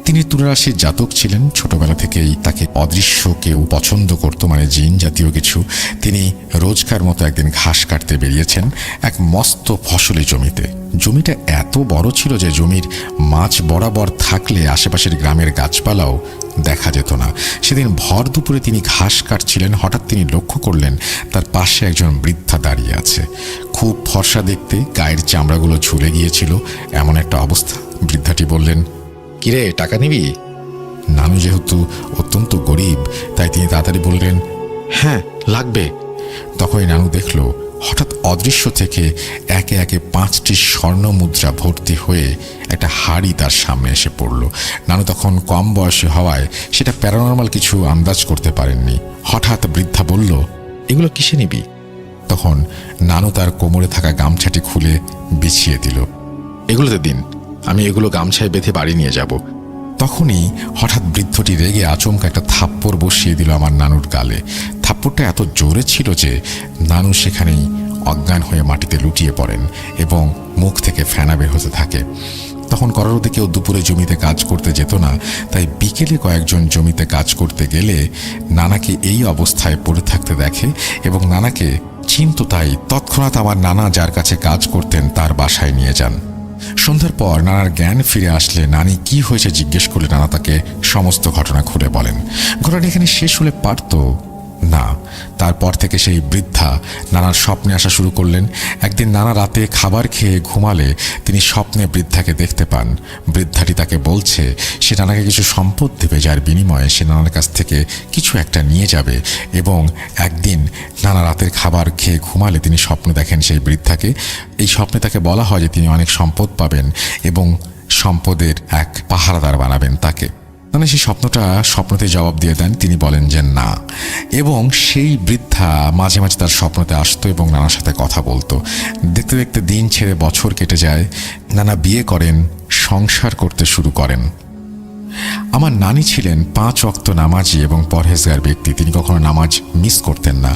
তিনি তুলারাশির জাতক ছিলেন। ছোটবেলা থেকেই তাকে অদৃশ্য কেউ পছন্দ করত, মানে জিন জাতীয় কিছু। তিনি রোজকার মতো একদিন ঘাস কাটতে বেরিয়েছেন এক মস্ত ফসলি জমিতে। জমিটা এত বড় ছিল যে জমির মাঝ বরাবর থাকলে আশেপাশের গ্রামের গাছপালাও দেখা যেত না। সেদিন ভর দুপুরে তিনি ঘাস কাটছিলেন। হঠাৎ তিনি লক্ষ্য করলেন তার পাশে একজন বৃদ্ধা দাঁড়িয়ে আছে। খুব ফর্সা দেখতে, গায়ের চামড়াগুলো ঝুলে গিয়েছিল, এমন একটা অবস্থা। বৃদ্ধাটি বললেন, কিরে, টাকা নিবি? নানু যেহেতু অত্যন্ত গরিব, তাই তিনি তাড়াতাড়ি বললেন, হ্যাঁ লাগবে। তখনই নানু দেখল হঠাৎ অদৃশ্য থেকে একে একে 5টি স্বর্ণ মুদ্রা ভর্তি হয়ে একটা হাড়ি তার সামনে এসে পড়ল। নানু তখন কম বয়সী হওয়ায় সেটা প্যারানর্মাল কিছু আন্দাজ করতে পারেননি। হঠাৎ বৃদ্ধা বলল, এগুলো কিসে নিবি? তখন নানু তার কোমরে থাকা গামছাটি খুলে বিছিয়ে দিল। এগুলোতে দিন, আমি এগুলো গামছায় বেঁধে বাড়ি নিয়ে যাব। তখনই হঠাৎ বৃদ্ধটি রেগে আচমকা একটা থাপ্পড় বসিয়ে দিল আমার নানুর গালে। থাপ্পড়টা এত জোরে ছিল যে নানু সেখানেই অজ্ঞান হয়ে মাটিতে লুটিয়ে পড়েন এবং মুখ থেকে ফেনা বের হতে থাকে। তখন কররোদে কেউ দুপুরে জমিতে কাজ করতে যেত না, তাই বিকেলে কয়েকজন জমিতে কাজ করতে গেলে নানাকে এই অবস্থায় পড়ে থাকতে দেখে এবং নানাকে চিনত। তাই তৎক্ষণাৎ আমার নানা যার কাছে কাজ করতেন তার বাসায় নিয়ে যান। সন্ধ্যার পর নানার জ্ঞান ফিরে আসলে নানি কি হয়েছে জিজ্ঞেস করলে নানা তাকে সমস্ত ঘটনা খুলে বলেন। ঘটনাটা এখানে শেষ হলে পারত না। তারপর থেকে সেই বৃদ্ধা নানার স্বপ্নে আসা শুরু করলেন। একদিন নানা রাতে খাবার খেয়ে ঘুমালে তিনি স্বপ্নে বৃদ্ধাকে দেখতে পান। বৃদ্ধাটি তাকে বলছে সে নানাকে কিছু সম্পদ দেবে, যার বিনিময়ে সে নানার কাছ থেকে কিছু একটা নিয়ে যাবে। এবং একদিন নানা রাতের খাবার খেয়ে ঘুমালে তিনি স্বপ্নে দেখেন সেই বৃদ্ধাকে। এই স্বপ্নে তাকে বলা হয় যে তিনি অনেক সম্পদ পাবেন এবং সম্পদের এক পাহারাদার বানাবেন তাকে। নানা সেই স্বপ্নতে জবাব দিয়ে দেন। তিনি বলেন যে না, এবং সেই বৃদ্ধা মাঝে মাঝে তার স্বপ্নতে আসতো এবং নানার সাথে কথা বলতো। দেখতে দেখতে দিন ছেড়ে বছর কেটে যায়। নানা বিয়ে করেন, সংসার করতে শুরু করেন। আমার নানি ছিলেন 5 ওয়াক্ত নামাজি এবং পরহেজগার ব্যক্তি। তিনি কখনো নামাজ মিস করতেন না।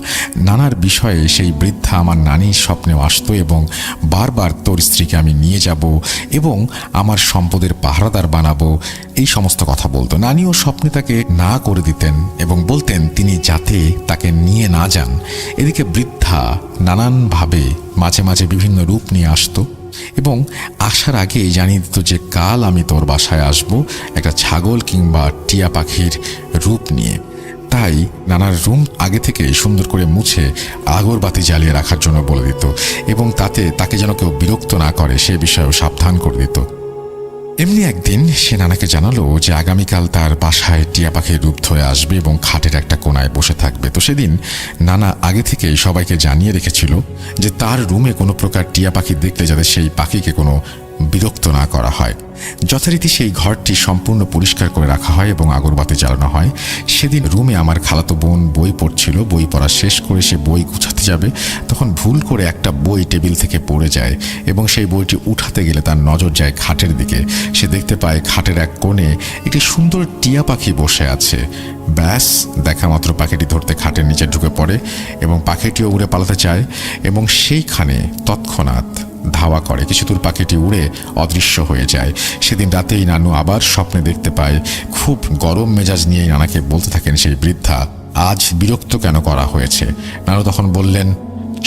নানার বিষয়ে সেই বৃদ্ধা আমার নানির স্বপ্নেও আসতো এবং বারবার তোর স্ত্রীকে আমি নিয়ে যাব এবং আমার সম্পদের পাহারাদার বানাবো, এই সমস্ত কথা বলতো। নানিও স্বপ্নে তাকে না করে দিতেন এবং বলতেন তিনি যাতে তাকে নিয়ে না যান। এদিকে বৃদ্ধা নানানভাবে মাঝে মাঝে বিভিন্ন রূপ নিয়ে আসতো এবং আসার আগেই জানিয়ে দিত যে কাল আমি তোর বাসায় আসব একটা ছাগল কিংবা টিয়া পাখির রূপ নিয়ে। তাই নানার রুম আগে থেকে সুন্দর করে মুছে আগরবাতি জ্বালিয়ে রাখার জন্য বলে দিত এবং তাতে তাকে যেন কেউ বিরক্ত না করে সে বিষয়েও সাবধান করে দিত। এমনি একদিন সে নানাকে জানালো যে আগামীকাল তার বাসায় টিয়া পাখির রূপ ধরে আসবে এবং খাটের একটা কোনায় বসে থাকবে। তো সেদিন নানা আগে থেকেই সবাইকে জানিয়ে রেখেছিল যে তার রুমে কোনো প্রকার টিয়া পাখি দেখলে যাতে সেই পাখিকে কোনো বিরক্ত না করা হয়। যথারীতি সেই ঘরটি সম্পূর্ণ পরিষ্কার করে রাখা হয় এবং আগরবাতি জ্বালানো হয়। সেদিন রুমে আমার খালাতো বোন বই পড়ছিল। বই পড়া শেষ করে সে বই গুছাতে যাবে, তখন ভুল করে একটা বই টেবিল থেকে পড়ে যায় এবং সেই বইটি উঠাতে গেলে তার নজর যায় খাটের দিকে। সে দেখতে পায় খাটের এক কোণে একটি সুন্দর টিয়া পাখি বসে আছে। ব্যাস, দেখা মাত্র পাখিটি ধরতে খাটের নিচে ঢুকে পড়ে এবং পাখিটিও উড়ে পালাতে চায় এবং সেইখানে তৎক্ষণাৎ ধাওয়া করে। কিছু দূর পাখিটি উড়ে অদৃশ্য হয়ে যায়। সেদিন রাতেই নানু আবার স্বপ্নে দেখতে পায়। খুব গরম মেজাজ নিয়ে নানাকে বলতে থাকেন সেই বৃদ্ধা, আজ বিরক্ত কেন করা হয়েছে? নানু তখন বললেন,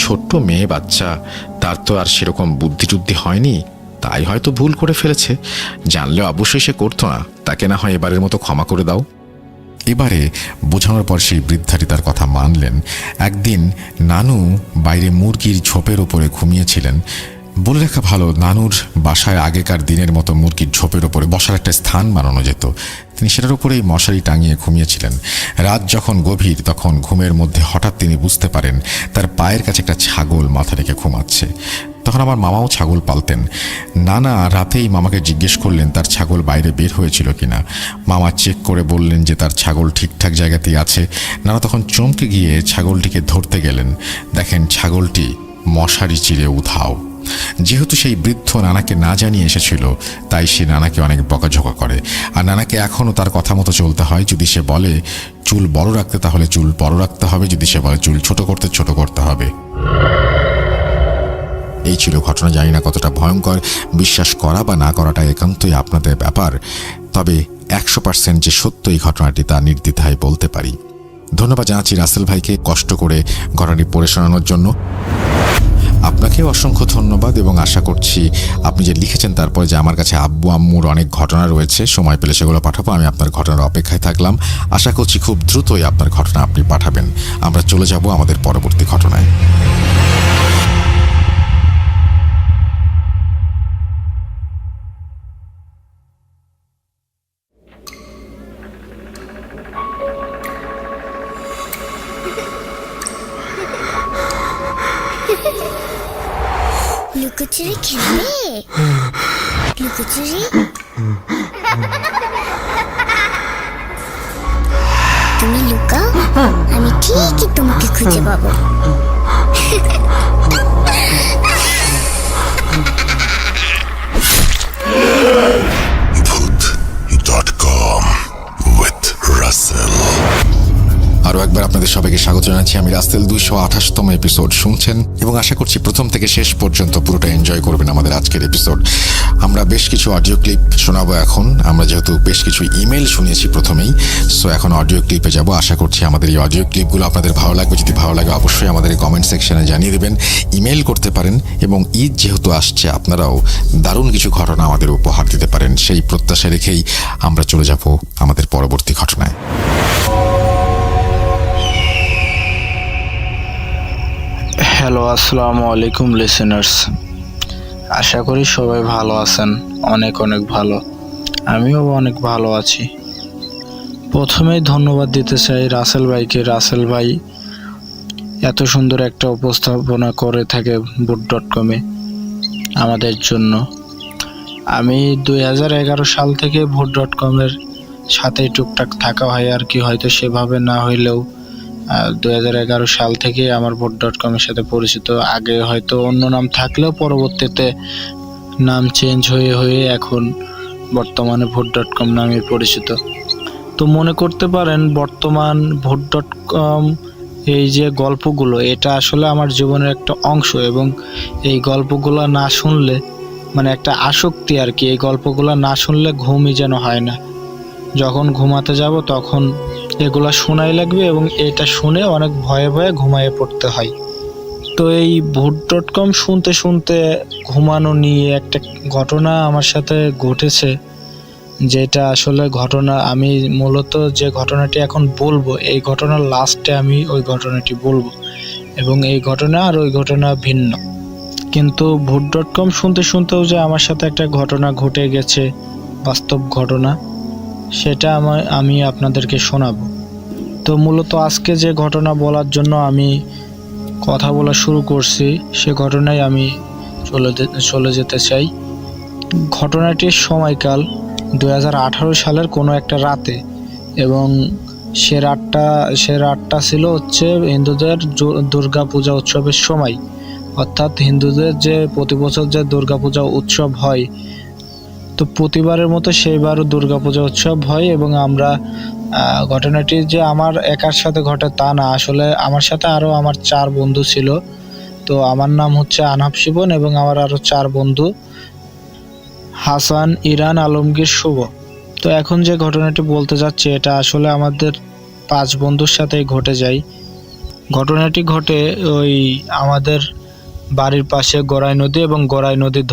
ছোট্ট মেয়ে বাচ্চা, তার তো আর সেরকম বুদ্ধি হয়নি, তাই হয়তো ভুল করে ফেলেছে। জানলেও অবশ্যই সে করতো না। তাকে না হয় এবারের মতো ক্ষমা করে দাও। এবারে বোঝানোর পর সেই বৃদ্ধাটি তার কথা মানলেন। একদিন নানু বাইরে মুরগির ঝোপের ওপরে ঘুমিয়েছিলেন। বলে রাখা ভালো, নানুর বাসায় আগেকার দিনের মতো মুরগির ঝোপের ওপরে বসার একটা স্থান বানানো যেত। তিনি সেটার উপরেই মশারি টাঙিয়ে ঘুমিয়েছিলেন। রাত যখন গভীর, তখন ঘুমের মধ্যে হঠাৎ তিনি বুঝতে পারেন তার পায়ের কাছে একটা ছাগল মাথা রেখে ঘুমাচ্ছে। তখন আমার মামাও ছাগল পালতেন। নানা রাতেই মামাকে জিজ্ঞেস করলেন তার ছাগল বাইরে বের হয়েছিল কিনা। মামা চেক করে বললেন যে তার ছাগল ঠিকঠাক জায়গাতেই আছে। নানা তখন চমকে গিয়ে ছাগলটিকে ধরতে গেলেন। দেখেন ছাগলটি মশারি চিরে উধাও। যেহেতু সেই বৃদ্ধ নানাকে না জানিয়ে এসেছিল, তাই সে নানাকে অনেক বকাঝকা করে। আর নানাকে এখনও তার কথা মতো চলতে হয়। যদি সে বলে চুল বড় রাখতে, তাহলে চুল বড় রাখতে হবে। যদি সে বলে চুল ছোট করতে হবে। এই ছিল ঘটনা। জানি না কতটা ভয়ঙ্কর, বিশ্বাস করা বা না করাটা একান্তই আপনাদের ব্যাপার। তবে 100% যে সত্য এই ঘটনাটি তা নির্দ্বিধায় বলতে পারি। ধন্যবাদ জানাচ্ছি রাসেল ভাইকে কষ্ট করে ঘটনাটি পড়ে শোনানোর জন্য। আপনাকেও অসংখ্য ধন্যবাদ, এবং আশা করছি আপনি যে লিখেছেন তারপরে যে আমার কাছে আব্বু আম্মুর অনেক ঘটনা রয়েছে, সময় পেলে সেগুলো পাঠাবো। আমি আপনার ঘটনার অপেক্ষায় থাকলাম। আশা করছি খুব দ্রুতই আপনার ঘটনা আপনি পাঠাবেন। আমরা চলে যাব আমাদের পরবর্তী ঘটনায়। লুকোচুরি খেলবে? লুকোচুরি তুমি লুকাও, আমি ঠিকই তোমাকে খুঁজে পাবো। Bhoot.com with Russell. আরও একবার আপনাদের সবাইকে স্বাগত জানাচ্ছি। আমি রাসেল। 228তম এপিসোড শুনছেন, এবং আশা করছি প্রথম থেকে শেষ পর্যন্ত পুরোটা এনজয় করবেন আমাদের আজকের এপিসোড। আমরা বেশ কিছু অডিও ক্লিপ শোনাবো এখন। আমরা যেহেতু বেশ কিছু ইমেল শুনিয়েছি প্রথমেই, সো এখন অডিও ক্লিপে যাব। আশা করছি আমাদের এই অডিও ক্লিপগুলো আপনাদের ভালো লাগবে। যদি ভালো লাগে অবশ্যই আমাদের কমেন্ট সেকশনে জানিয়ে দেবেন, ইমেল করতে পারেন, এবং ঈদ যেহেতু আসছে আপনারাও দারুণ কিছু ঘটনা আমাদের উপহার দিতে পারেন। সেই প্রত্যাশা রেখেই আমরা চলে যাব আমাদের পরবর্তী ঘটনায়। হ্যালো, আসসালামু আলাইকুম লিসেনার্স। আশা করি সবাই ভালো আছেন, অনেক অনেক ভালো। আমিও অনেক ভালো আছি। প্রথমেই ধন্যবাদ দিতে চাই রাসেল ভাইকে। রাসেল ভাই এত সুন্দর একটা উপস্থাপনা করে থাকে Bhoot.com-এ আমাদের জন্য। আমি 2011 সাল থেকে Bhoot.com-এর সাথে টুকটাক থাকা হয় আর কি, হয়তো সেভাবে না হইলেও 2011 সাল থেকে আমার Bhoot.com-এর সাথে পরিচিত। আগে হয়তো অন্য নাম থাকলেও পরবর্তীতে নাম চেঞ্জ হয়ে এখন বর্তমানে Bhoot.com নামে পরিচিত। তো মনে করতে পারেন বর্তমান Bhoot.com এই যে গল্পগুলো, এটা আসলে আমার জীবনের একটা অংশ, এবং এই গল্পগুলো না শুনলে মানে একটা আসক্তি আর কি। এই গল্পগুলো না শুনলে ঘুমই যেন হয় না। যখন ঘুমাতে যাব তখন এগুলা শোনাই লাগবে, এবং এটা শুনে অনেক ভয়ে ভয়ে ঘুমায়ে পড়তে হয়। তো এই Bhoot.com শুনতে শুনতে ঘুমানো নিয়ে একটা ঘটনা আমার সাথে ঘটেছে, যেটা আসলে ঘটনা আমি মূলত যে ঘটনাটি এখন বলবো, এই ঘটনার লাস্টে আমি ওই ঘটনাটি বলবো, এবং এই ঘটনা আর ওই ঘটনা ভিন্ন। কিন্তু Bhoot.com শুনতে শুনতেও যে আমার সাথে একটা ঘটনা ঘটে গেছে, বাস্তব ঘটনা, সেটা আমি আপনাদেরকে শোনাবো। তো মূলত আজকে যে ঘটনা বলার জন্য আমি কথা বলা শুরু করছি, সে ঘটনায় আমি চলে যেতে চাই। ঘটনাটির সময়কাল 2018 সালের কোনো একটা রাতে, এবং সে রাতটা ছিল হচ্ছে হিন্দুদের দুর্গা পূজা উৎসবের সময়। অর্থাৎ হিন্দুদের যে প্রতি বছর যে দুর্গা পূজা উৎসব হয়, তো প্রতিবারের মতো সেইবারও দুর্গাপূজা উৎসব হয়। এবং আমরা ঘটনাটি যে আমার একার সাথে ঘটে তা না, আসলে আমার সাথে আরও আমার 4 বন্ধু ছিল। তো আমার নাম হচ্ছে আনহাব শিবন, এবং আমার আরও 4 বন্ধু হাসান, ইরান, আলমগীর, শুভ। তো এখন যে ঘটনাটি বলতে যাচ্ছি, এটা আসলে আমাদের 5 বন্ধুর সাথেই ঘটে যায়। ঘটনাটি ঘটে ওই আমাদের বাড়ির পাশে গড়াই নদী এবং গড়াই নদীর